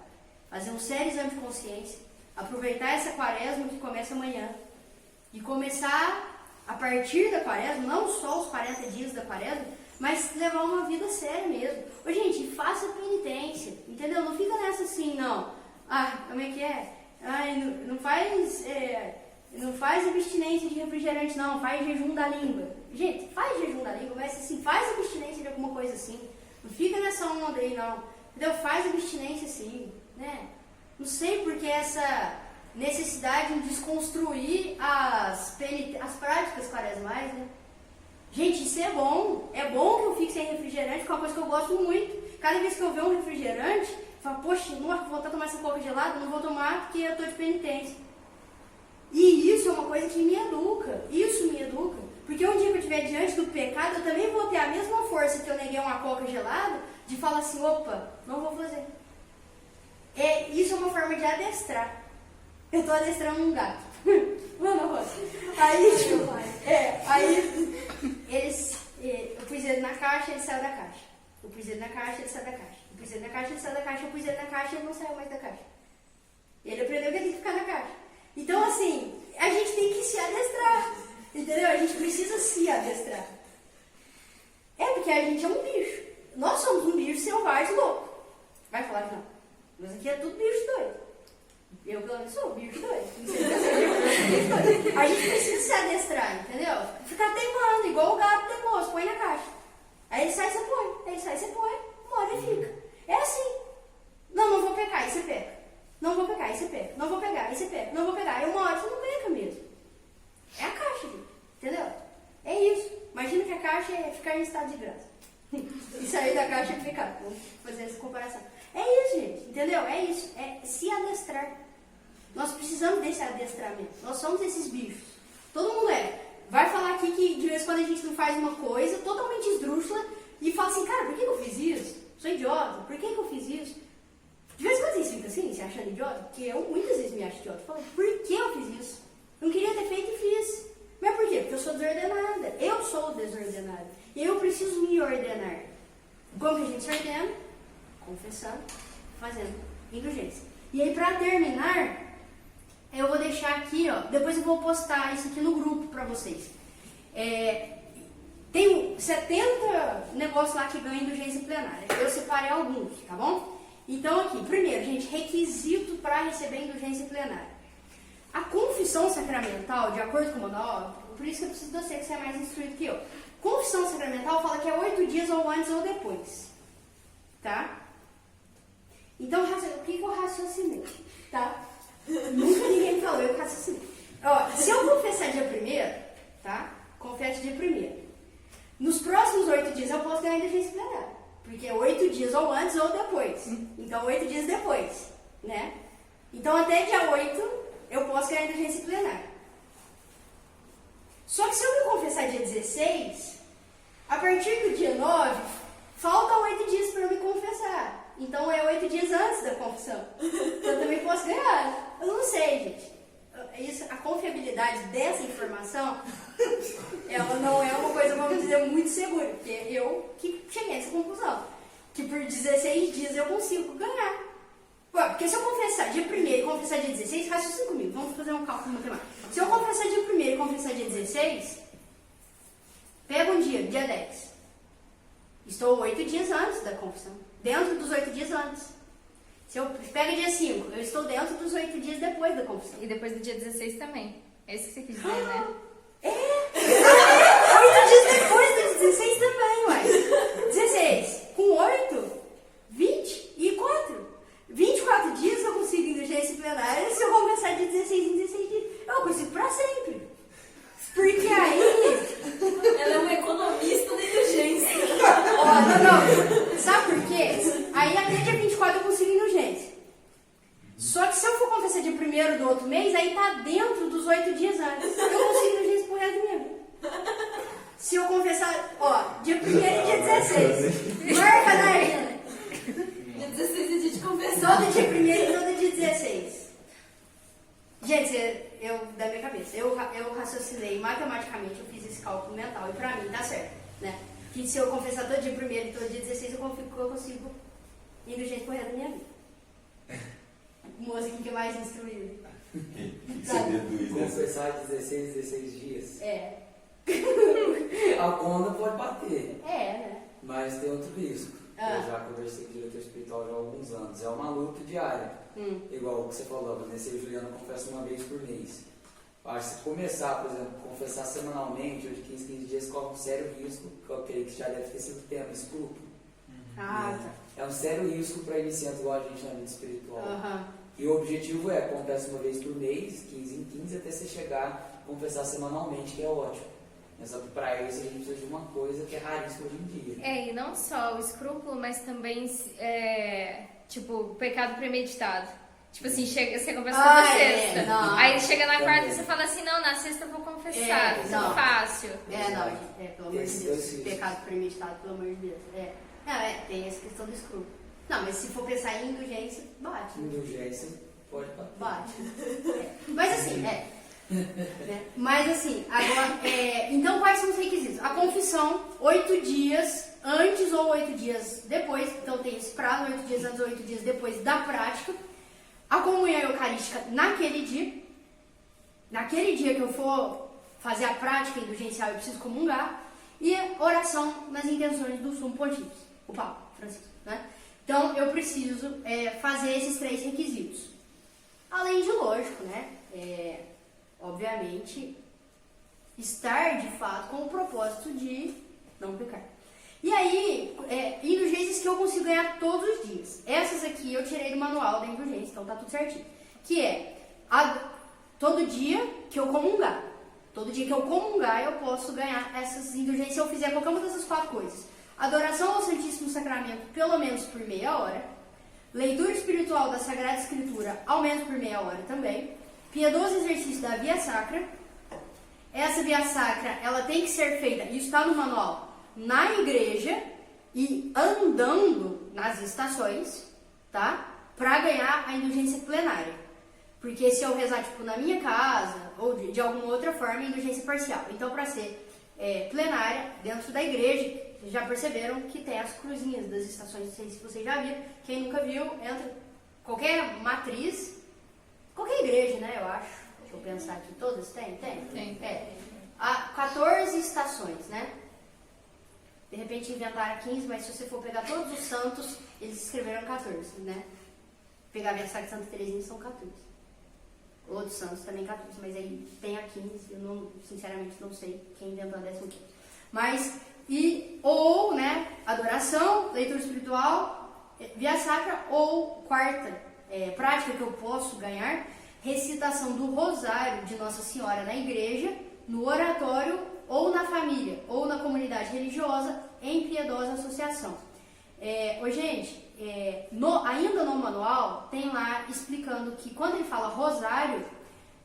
Fazer um sério exame de consciência. Aproveitar essa quaresma que começa amanhã. E começar, a partir da quaresma, não só os 40 dias da quaresma, mas levar uma vida séria mesmo. Ô, gente, faça penitência, entendeu? Não fica nessa assim, não. Ah, como é que é? Ai, não faz abstinência de refrigerante, não. Faz jejum da língua. Gente, faz jejum da língua, mas assim, faz abstinência de alguma coisa assim. Não fica nessa onda aí, não. Entendeu? Faz abstinência sim, né? Não sei porque essa necessidade de desconstruir as práticas quaresmais, né? Gente, isso é bom. É bom que eu fique sem refrigerante, que é uma coisa que eu gosto muito. Cada vez que eu ver um refrigerante, eu falo, poxa, não vou voltar a tomar essa coca gelada, não vou tomar porque eu estou de penitência. E isso é uma coisa que me educa. Isso me educa. Porque um dia que eu estiver diante do pecado, eu também vou ter a mesma força que eu neguei uma coca gelada, de falar assim, opa, não vou fazer. Isso é uma forma de adestrar. Eu estou adestrando um gato. Mano, Rosa. Eu pus ele na caixa, ele saiu da caixa. Eu pus ele na caixa, ele saiu da caixa. Eu pus ele na caixa, ele saiu da caixa. Eu pus ele na caixa, ele não saiu mais da caixa. Ele aprendeu que ele tem que ficar na caixa. Então, assim, a gente tem que se adestrar. Entendeu? A gente precisa se adestrar. Porque a gente é um bicho. Nós somos um bicho selvagem louco. Vai falar que não. Mas aqui é tudo bicho doido. Eu, pelo menos, sou bicho doido. A gente precisa se adestrar, entendeu? Ficar teimando, igual o gato teimoso, põe na caixa. Aí ele sai, você põe. Aí ele sai, você põe. Uma hora ele fica. É assim. Não vou pecar, aí você pega. Não vou pegar, aí você pega. Não vou pegar, aí você pega. Não vou pegar. Aí uma hora você não peca mesmo. É a caixa, gente. Entendeu? É isso. Imagina que a caixa é ficar em estado de graça. E sair da caixa é pecado. Vamos fazer essa comparação. É isso, gente. Entendeu? É isso. É se adestrar. Nós precisamos desse adestramento. Nós somos esses bichos. Todo mundo é. Vai falar aqui que de vez em quando a gente não faz uma coisa totalmente esdrúxula e fala assim, cara, por que eu fiz isso? Sou idiota, por que eu fiz isso? De vez em quando vocês ficam assim, se achando idiota, porque eu muitas vezes me acho idiota. Eu falo, por que eu fiz isso? Não queria ter feito e fiz. Mas por quê? Porque eu sou desordenada. Eu sou desordenada. E eu preciso me ordenar. Como que a gente se ordena? Confessando, fazendo indulgência. E aí, pra terminar, eu vou deixar aqui, ó. Depois eu vou postar isso aqui no grupo pra vocês. Tem 70 negócios lá que ganham indulgência plenária. Eu separei alguns, tá bom? Então, aqui, primeiro, gente, requisito para receber indulgência plenária. A confissão sacramental, de acordo com o manual, por isso que eu preciso de você, que você é mais instruído que eu. Confissão sacramental fala que é 8 dias ou antes ou depois. Tá? Então, o que eu raciocinei? Tá? Nunca ninguém me falou, eu raciocinei. Ó, se eu confessar dia 1º, tá? Confesso dia 1º. Nos próximos 8 dias eu posso ganhar indulgência plenária. Porque é 8 dias ou antes ou depois. Então, 8 dias depois, né? Então, até dia 8, eu posso ganhar indulgência plenária. Só que se eu me confessar dia 16, a partir do dia 9, faltam 8 dias para eu me confessar. Então, é 8 dias antes da confissão. Então, eu também posso ganhar. Eu não sei, gente. Isso, a confiabilidade dessa informação, ela não é uma coisa, vamos dizer, muito segura. Porque eu que cheguei a essa conclusão. Que por 16 dias eu consigo ganhar. Ué, porque se eu confessar dia 1º e confessar dia 16, raciocina comigo. Vamos fazer um cálculo matemático. Se eu confessar dia 1º e confessar dia 16, pega um dia 10. Estou 8 dias antes da confissão. Dentro dos 8 dias antes. Se eu pego dia 5, eu estou dentro dos 8 dias depois da confissão. E depois do dia 16 também. É isso que você quis dizer, né? 8 dias depois do 16 também, ué. 16 com 8, 24. 24 dias eu consigo indulgência plenária se eu confessar de 16 em 16 dias. Eu consigo pra sempre. Porque aí... Ela é uma economista da indulgência. Ó, não. Sabe por quê? Aí até dia 24 eu consigo indulgência. Só que se eu for confessar dia 1º do outro mês, aí tá dentro dos 8 dias antes. Eu consigo indulgência pro resto do mês. Se eu confessar, ó, dia 1º e dia 16. Marca na arena. Dia 16 é dia de confessar. Todo dia 1º e todo dia 16. Gente, da minha cabeça, eu raciocinei matematicamente, eu fiz esse cálculo mental e pra mim tá certo, né? Que se eu confessar todo dia 1º e todo dia 16, eu consigo indulgência pro resto da minha vida. Moça aqui que é mais instruída. Confessar 16 dias. É. A conta pode bater. É, né? Mas tem outro risco. Eu já conversei com o diretor espiritual já há alguns anos. É uma luta diária. Igual o que você falou, Vanessa e Juliana confessam uma vez por mês. Eu acho que se começar, por exemplo, confessar semanalmente, ou de 15 dias, corre um sério risco, que eu creio que já deve ter sido tema, escrúpulo. Tá. É um sério risco para iniciantes igual a gente na vida espiritual. Uhum. E o objetivo é confessar uma vez por mês, 15 em 15, até você chegar a confessar semanalmente, que é ótimo. Mas só que para isso a gente precisa de uma coisa que é raríssima hoje em dia. E não só o escrúpulo, mas também, tipo, o pecado premeditado. Tipo assim, você confessa na sexta. Não. Aí chega na quarta e Também. você fala assim, não, na sexta eu vou confessar, É, tudo não. fácil. Pelo amor de Deus. Pecado premeditado, pelo amor de Deus. Não, tem essa questão do escrúpulo. Não, mas se for pensar em indulgência, bate. Indulgência pode bater. Bate. Mas assim, Mas assim, agora, então quais são os requisitos? A confissão, 8 dias antes ou 8 dias depois, então tem esse prazo, 8 dias antes ou 8 dias depois da prática. A comunhão eucarística naquele dia que eu for fazer a prática indulgencial, eu preciso comungar. E oração nas intenções do Sumo Pontífice, o Papa Francisco, né? Então eu preciso fazer esses 3 requisitos. Além de, lógico, né? Obviamente, estar de fato com o propósito de não pecar. E aí, indulgências que eu consigo ganhar todos os dias. Essas aqui eu tirei do manual da indulgência, então tá tudo certinho. Que é, todo dia que eu comungar. Todo dia que eu comungar, eu posso ganhar essas indulgências se eu fizer qualquer uma dessas 4 coisas. Adoração ao Santíssimo Sacramento, pelo menos por meia hora. leitura espiritual da Sagrada Escritura, ao menos por meia hora também, piedoso exercício da Via Sacra. Essa Via Sacra, ela tem que ser feita, isso está no manual, na igreja e andando nas estações, tá? Para ganhar a indulgência plenária. Porque se eu rezar, tipo, na minha casa, ou de alguma outra forma, é indulgência parcial. Então, para ser plenária, dentro da igreja, vocês já perceberam que tem as cruzinhas das estações, não sei se vocês já viram. Quem nunca viu, entra qualquer matriz, qualquer igreja, né, eu acho. Deixa eu pensar aqui, todas tem? Tem. Há 14 estações, né? De repente inventaram 15, mas se você for pegar todos os santos, eles escreveram 14, né? Pegar a Via Sacra de Santa Teresinha são 14. Outros santos também 14, mas aí tem a 15, eu não, sinceramente não sei quem inventou a 15ª. Mas, ou, né, adoração, leitura espiritual, Via Sacra, ou quarta prática que eu posso ganhar, recitação do Rosário de Nossa Senhora na igreja, no oratório, ou na família, ou na comunidade religiosa, em piedosa associação. Gente, ainda no manual, tem lá explicando que quando ele fala rosário,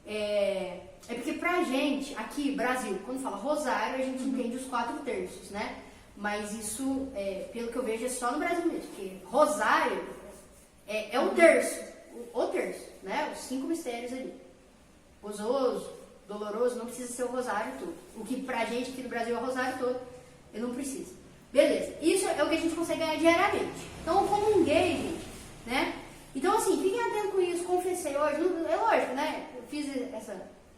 é porque pra gente, aqui, Brasil, quando fala rosário, a gente entende os 4 terços, né? Mas isso, pelo que eu vejo, é só no Brasil mesmo, porque rosário é o terço, né? Os 5 mistérios ali. Gozoso, doloroso, não precisa ser o rosário todo. O que pra gente aqui no Brasil é o rosário todo, ele não precisa. Beleza, isso é o que a gente consegue ganhar diariamente. Então, eu comunguei, gente, né? Então, assim, fiquem atentos com isso, confessei hoje. É lógico, né? Eu fiz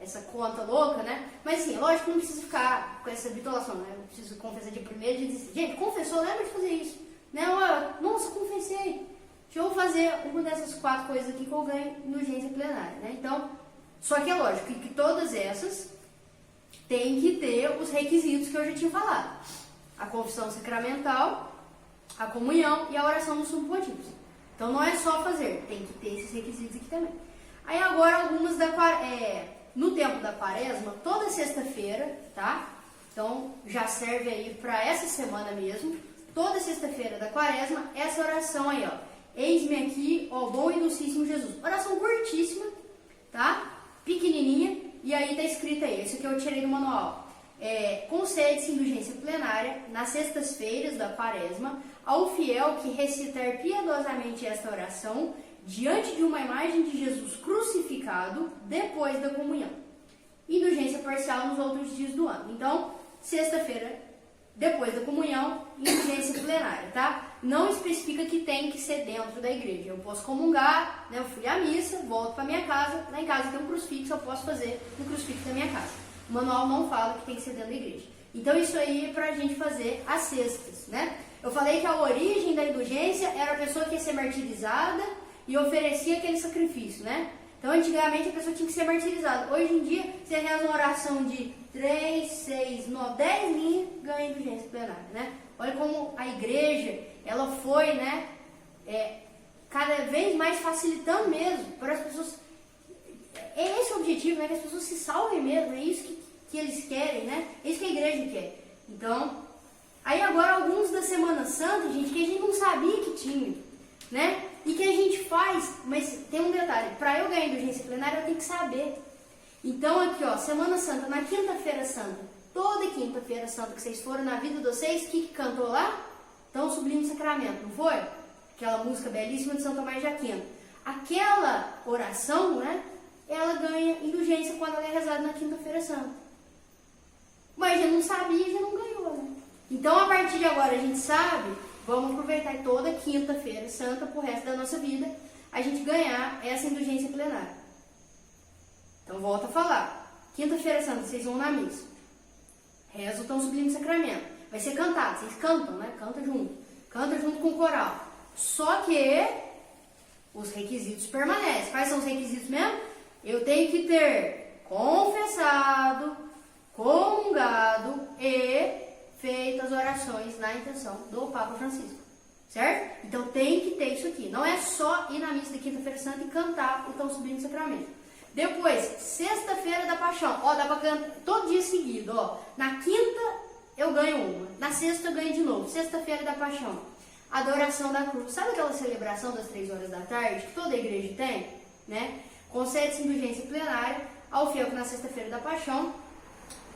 essa conta louca, né? Mas, assim, é lógico que não precisa ficar com essa bitolação, né? Eu preciso confessar de primeiro e dizer, gente, confessou, lembra de fazer isso. Né? Nossa, confessei. Deixa eu fazer uma dessas 4 coisas aqui que eu ganho indulgência plenária, né? Então, só que é lógico que todas essas têm que ter os requisitos que eu já tinha falado. A confissão sacramental, a comunhão e a oração do sumo pontífice. Então não é só fazer, tem que ter esses requisitos aqui também. Aí agora algumas no tempo da quaresma, toda sexta-feira, tá? Então já serve aí para essa semana mesmo. Toda sexta-feira da quaresma, essa oração aí, ó. Eis-me aqui, ó bom e docíssimo Jesus. Oração curtíssima, tá? Pequenininha, e aí tá escrito aí, esse aqui eu tirei do manual. Concede-se indulgência plenária nas sextas-feiras da quaresma ao fiel que recitar piedosamente esta oração diante de uma imagem de Jesus crucificado depois da comunhão. Indulgência parcial nos outros dias do ano. Então, sexta-feira, depois da comunhão, indulgência plenária, tá? Não especifica que tem que ser dentro da igreja. Eu posso comungar, né? Eu fui à missa, volto para minha casa, lá em casa tem um crucifixo, eu posso fazer no crucifixo da minha casa. O manual não fala que tem que ser dentro da igreja. Então isso aí é pra gente fazer às sextas, né? Eu falei que a origem da indulgência era a pessoa que ia ser martirizada e oferecia aquele sacrifício, né? Então antigamente a pessoa tinha que ser martirizada. Hoje em dia, você reza uma oração de 3, 6, 9, 10 linhas, ganha indulgência plenária, né? Olha como a igreja, ela foi, né? Cada vez mais facilitando mesmo para as pessoas. É esse o objetivo, né? Que as pessoas se salvem mesmo, é isso que eles querem, né? É isso que a igreja quer. Então, aí agora alguns da Semana Santa, gente, que a gente não sabia que tinha, né? E que a gente faz, mas tem um detalhe, para eu ganhar indulgência plenária eu tenho que saber. Então aqui, ó, Semana Santa, na Quinta-feira Santa, toda Quinta-feira Santa que vocês foram na vida de vocês, o que cantou lá? Tão Sublime Sacramento, não foi? Aquela música belíssima de São Tomás de Aquino. Aquela oração, né? Ela ganha indulgência quando ela é rezada na Quinta-feira Santa. Mas já não sabia, já não ganhou, né? Então, a partir de agora, a gente sabe, vamos aproveitar toda Quinta-feira Santa pro resto da nossa vida, a gente ganhar essa indulgência plenária. Então, volta a falar. Quinta-feira Santa, vocês vão na missa. Reza o Tão Sublime Sacramento. Vai ser cantado, vocês cantam, né? Canta junto com o coral. Só que os requisitos permanecem. Quais são os requisitos mesmo? Eu tenho que ter confessado, comungado e feito as orações na intenção do Papa Francisco, certo? Então tem que ter isso aqui. Não é só ir na missa da Quinta-feira Santa e cantar o Tão Sublime Sacramento. Depois, Sexta-feira da Paixão. Ó, dá pra cantar todo dia seguido, ó. Na quinta eu ganho uma, na sexta eu ganho de novo. Sexta-feira da Paixão. adoração da cruz. Sabe aquela celebração das 3 horas da tarde que toda igreja tem? Né? Concede-se indulgência plenária ao fiel que na sexta-feira da paixão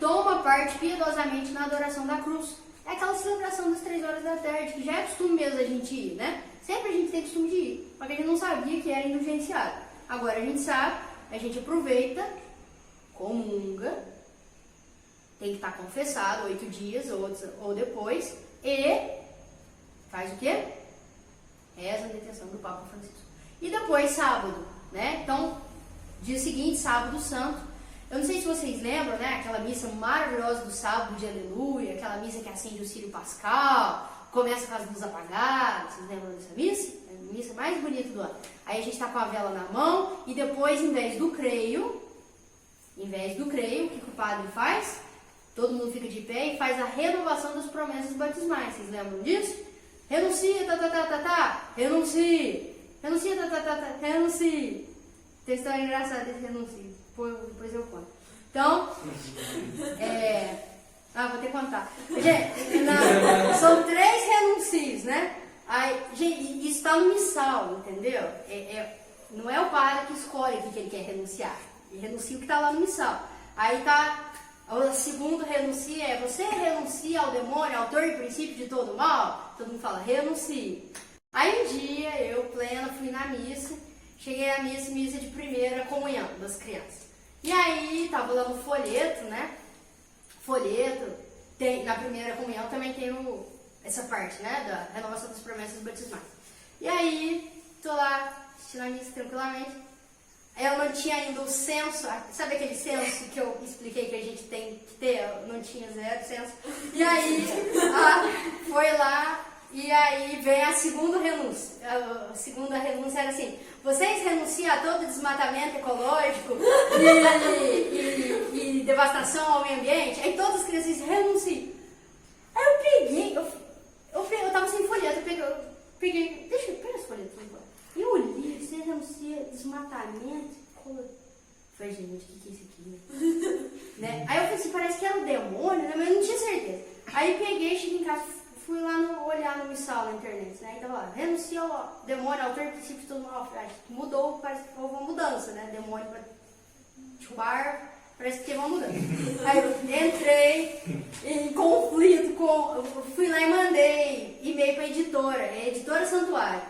toma parte piedosamente na adoração da cruz. É aquela celebração das 3 horas da tarde, que já é costume mesmo a gente ir, né? Sempre a gente tem costume de ir, porque a gente não sabia que era indulgenciado. Agora a gente sabe, a gente aproveita, comunga, tem que estar confessado 8 dias ou depois, e faz o quê? Reza a detenção do Papa Francisco. E depois, sábado, né? Então, dia seguinte, sábado santo. Eu não sei se vocês lembram, né? Aquela missa maravilhosa do sábado de Aleluia, aquela missa que acende o círio pascal, começa com as luzes apagadas. Vocês lembram dessa missa? É a missa mais bonita do ano. Aí a gente tá com a vela na mão e depois, em vez do creio, o que o padre faz? Todo mundo fica de pé e faz a renovação das promessas batismais. Vocês lembram disso? Renuncia, renuncie. Renuncia, renuncie. Tem história engraçada desse renuncie. Depois eu conto. Então, vou ter que contar. Gente, são 3 renuncios, né? Aí, gente, isso está no missal, entendeu? Não é o padre que escolhe o que ele quer renunciar. Ele renuncia o que está lá no missal. Aí tá. O segundo renuncia você renuncia ao demônio, autor e princípio de todo mal? Todo mundo fala, renuncie. Aí um dia, eu, plena, fui na missa, cheguei na missa de primeira comunhão das crianças. E aí, tava lá no folheto, né? Folheto, na primeira comunhão também tem essa parte, né? Da renovação das promessas batismais. E aí, tô lá, assistindo a missa tranquilamente. Eu não tinha ainda o censo, sabe aquele censo que eu expliquei que a gente tem que ter? Eu não tinha 0 censo. E aí, foi lá, e aí vem a segunda renúncia. A segunda renúncia era assim, vocês renunciam a todo desmatamento ecológico e devastação ao meio ambiente? Aí todas as crianças renunciam. Aí eu peguei, eu tava sem folheto, eu peguei, pega esse folheto. Eu olhei, você renuncia desmatamento. Eu falei, gente, o que é isso aqui? Né? Aí eu falei assim, parece que era o demônio, né? Mas eu não tinha certeza. Aí peguei, cheguei em casa, fui lá olhar no missal na internet, né? Então, renuncia ao demônio, autor e princípio de todo mal. Acho que mudou, parece que houve uma mudança, né? Demônio para chubar, parece que teve uma mudança. Aí eu entrei em conflito eu fui lá e mandei e-mail para a editora, Editora Santuário.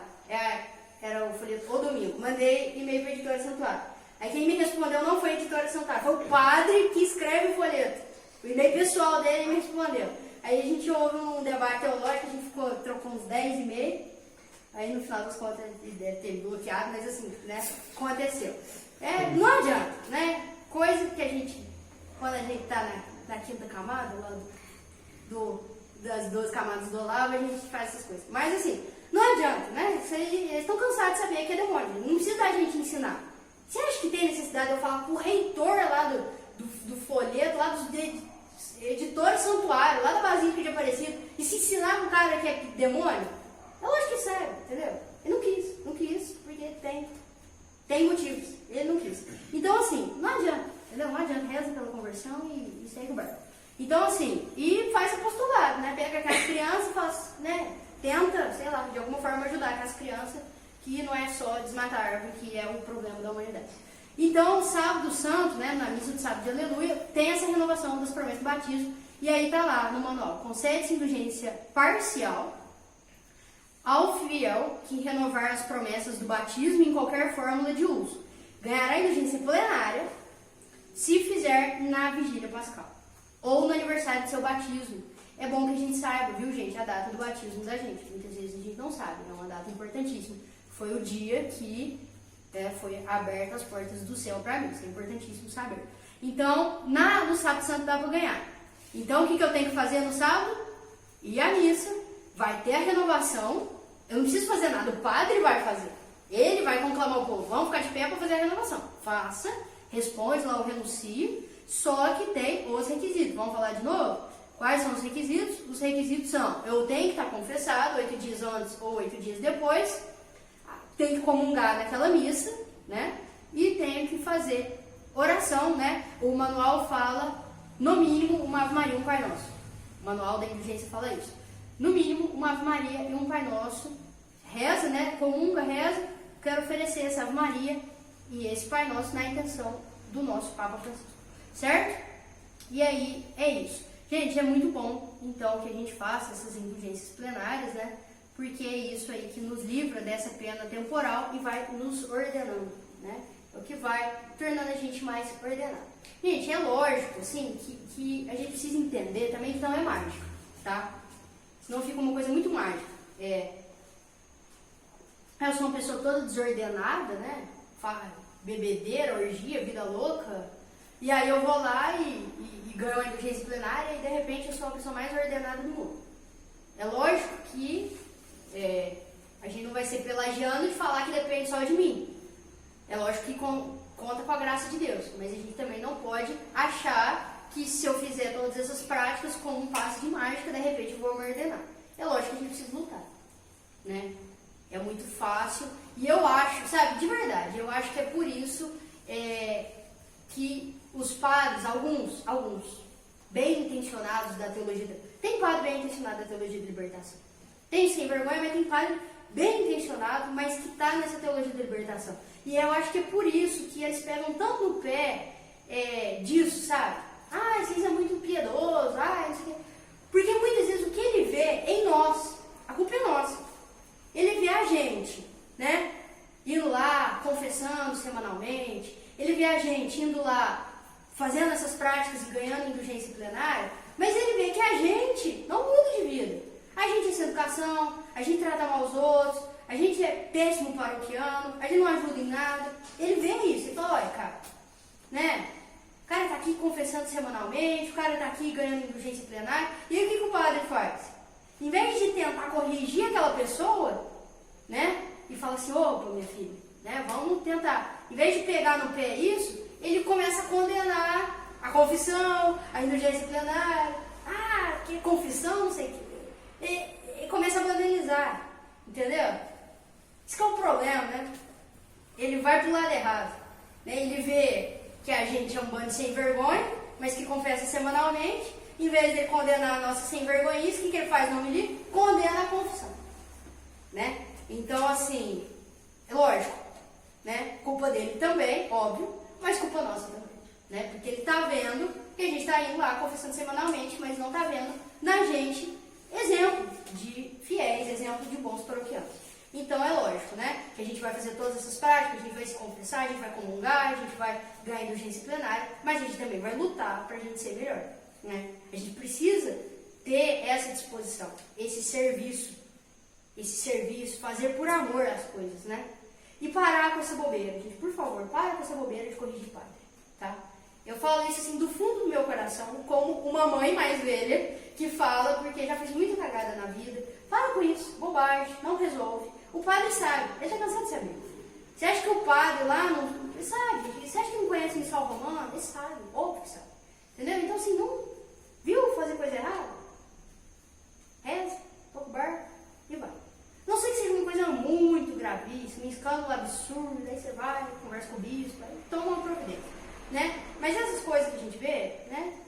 Era o folheto O Domingo. Mandei e-mail para a Editora Santuário. Aí quem me respondeu não foi a Editora Santuário, foi o padre que escreve o folheto. O e-mail pessoal dele me respondeu. Aí a gente houve um debate teológico, a gente trocou uns 10 e-mails. Aí no final das contas ele deve ter bloqueado, mas assim, né, aconteceu. Não adianta, né? Coisa que a gente, quando a gente tá na quinta camada, lá das 12 camadas do Olavo, a gente faz essas coisas. Mas assim, não adianta, né? Eles estão cansados de saber que é demônio. Não precisa da gente ensinar. Você acha que tem necessidade de eu falar pro reitor lá do folheto, lá dos editores santuário, lá da Basílica de Aparecida, e se ensinar pro cara que é demônio? Eu acho que serve, entendeu? Ele não quis, porque tem motivos. Ele não quis. Então assim, não adianta, entendeu? Não adianta, reza pela conversão e segue o barco. Então assim, e faz apostolado, né? Pega aquelas crianças e faz, né? Tenta, sei lá, de alguma forma ajudar aquelas crianças, que não é só desmatar a árvore que é o problema da humanidade. Então, o sábado santo, né, na missa do sábado de Aleluia, tem essa renovação das promessas do batismo, e aí tá lá no manual, concede-se indulgência parcial ao fiel que renovar as promessas do batismo em qualquer fórmula de uso. Ganhará indulgência plenária se fizer na vigília pascal, ou no aniversário de seu batismo. É bom que a gente saiba, viu, gente, a data do batismo da gente. Muitas vezes a gente não sabe, é uma data importantíssima. Foi o dia que foi aberta as portas do céu para mim, isso é importantíssimo saber. Então, no sábado santo dá para ganhar. Então, o que eu tenho que fazer no sábado? Ir à missa, vai ter a renovação, eu não preciso fazer nada, o padre vai fazer. Ele vai conclamar o povo, vamos ficar de pé para fazer a renovação. Faça, responde lá o renuncio, só que tem os requisitos. Vamos falar de novo? Quais são os requisitos? Os requisitos são, eu tenho que estar confessado 8 dias antes ou 8 dias depois, tenho que comungar naquela missa, né? E tenho que fazer oração, né? O manual fala, no mínimo, uma Ave Maria, um Pai Nosso. O manual da indulgência fala isso. no mínimo, uma Ave Maria e um Pai Nosso. Reza, né? Comunga, reza. Quero oferecer essa Ave Maria e esse Pai Nosso na intenção do nosso Papa Francisco. Certo? E aí, é isso. Gente, é muito bom, então, que a gente faça essas indulgências plenárias, né? Porque é isso aí que nos livra dessa pena temporal e vai nos ordenando, né? É o que vai tornando a gente mais ordenado. Gente, é lógico, assim, que a gente precisa entender também que não é mágico, tá? Senão fica uma coisa muito mágica. Eu sou uma pessoa toda desordenada, né? Bebedeira, orgia, vida louca. E aí eu vou lá e ganho uma indulgência plenária e de repente eu sou a pessoa mais ordenada do mundo. É lógico que a gente não vai ser pelagiano e falar que depende só de mim. É lógico que conta com a graça de Deus, mas a gente também não pode achar que se eu fizer todas essas práticas com um passe de mágica, de repente eu vou me ordenar. É lógico que a gente precisa lutar, né? É muito fácil e eu acho, sabe, de verdade, eu acho que é por isso que os padres, alguns bem intencionados da teologia, tem padre bem intencionado da teologia de libertação, tem sem vergonha, mas tem padre bem intencionado, mas que está nessa teologia da libertação. E eu acho que é por isso que eles pegam tanto no pé disso, sabe? Vocês é muito piedoso, não sei o quê. Porque muitas vezes o que ele vê em nós, a culpa é nossa. Ele vê a gente, né? Indo lá, confessando semanalmente. Ele vê a gente indo lá, fazendo essas práticas e ganhando indulgência plenária. Mas ele vê que a gente não muda de vida. A gente é sem educação, a gente trata mal os outros, a gente é péssimo paroquiano, a gente não ajuda em nada. Ele vê isso e fala, olha, cara, né? O cara tá aqui confessando semanalmente, o cara tá aqui ganhando indulgência plenária. E aí o que o padre faz? Em vez de tentar corrigir aquela pessoa, né? E fala assim, opa, minha filha, né? Vamos tentar. Em vez de pegar no pé isso, ele começa a condenar a confissão, a indulgência plenária. Que confissão, não sei o que. E começa a banalizar, entendeu? Isso que é o problema, né? Ele vai pro lado errado, né? Ele vê que a gente é um bando sem vergonha, mas que confessa semanalmente. Em vez de condenar a nossa sem vergonhice, o que ele faz no homilí? Condena a confissão, né? Então, assim, é lógico, né? Culpa dele também, óbvio, mas culpa nossa também, né? Porque ele tá vendo que a gente tá indo lá confessando semanalmente, mas não tá vendo na gente exemplo de fiéis, exemplo de bons paroquianos. Então é lógico, né? Que a gente vai fazer todas essas práticas, a gente vai se confessar, a gente vai comungar, a gente vai ganhar indulgência plenária, mas a gente também vai lutar pra gente ser melhor, né? A gente precisa ter essa disposição, esse serviço, fazer por amor as coisas, né? E parar com essa bobeira, gente, por favor, para com essa bobeira de corrigir padre, tá? Eu falo isso assim do fundo do meu coração, como uma mãe mais velha que fala, porque já fez muita cagada na vida. Para com isso, bobagem, não resolve. O padre sabe, ele tá cansado de saber. Você acha que o padre lá não... Ele sabe, você acha que não conhece o missal romano? Ele sabe, óbvio que sabe. Entendeu? Então assim, não viu fazer coisa errada? Reza, toca o barco e vai. Não sei que seja uma coisa muito gravíssima, um escândalo absurdo, aí você vai, conversa com o bispo, aí toma uma providência, né? Mas essas coisas que a gente vê, né?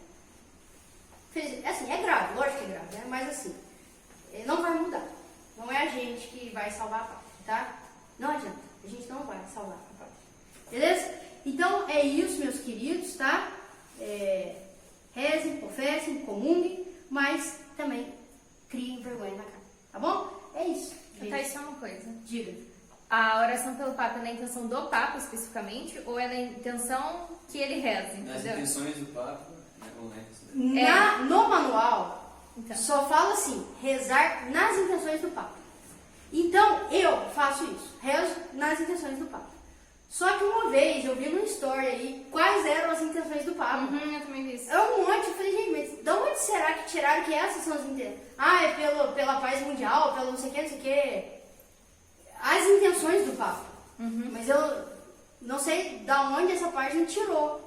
Assim, é grave, lógico que é grave, né? Mas assim, não vai mudar. Não é a gente que vai salvar a pátria, tá? Não adianta, a gente não vai salvar a pátria. Beleza? Então é isso, meus queridos, tá? Rezem, confessem, comunguem, mas também criem vergonha na cara, tá bom? É isso. Tá, isso é uma coisa. Diga. A oração pelo Papa é na intenção do Papa especificamente ou é na intenção que ele reza, Nas entendeu? intenções do Papa, né, ou na intenção No manual, Então. só fala assim, rezar nas intenções do Papa. Então, eu faço isso, rezo nas intenções do Papa. Só que uma vez eu vi numa história aí quais eram as intenções do Papa. Eu também vi isso. É um monte, eu falei, gente, mas de onde será que tiraram que essas são as intenções? É pela paz mundial, pelo não sei o que, não sei o que. As intenções do Papa. Mas eu não sei de onde essa página tirou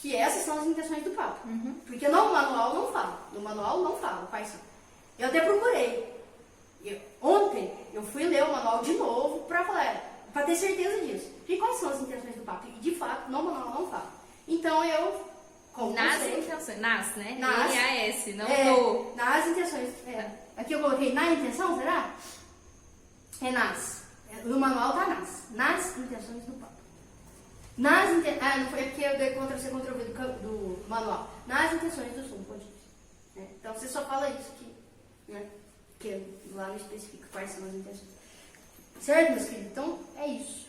que essas são as intenções do Papa. Porque no manual não fala. No manual não fala, Pai Santo. Eu até procurei. Ontem eu fui ler o manual de novo para ter certeza disso. E quais são as intenções do Papa? E de fato, no manual não fala. Então eu Como Nas conceito. intenções. Nas, né? Nas. N-A-S, não É, no. nas intenções. É. Aqui eu coloquei na intenção, será? É nas. No manual tá nas intenções do Papa. Não foi porque eu dei Ctrl-C, Ctrl-V do manual. Nas intenções do Sumo Pontífice. Né? Então você só fala isso aqui, né? Porque lá não especifica quais são as intenções. Certo, meus queridos? Então é isso.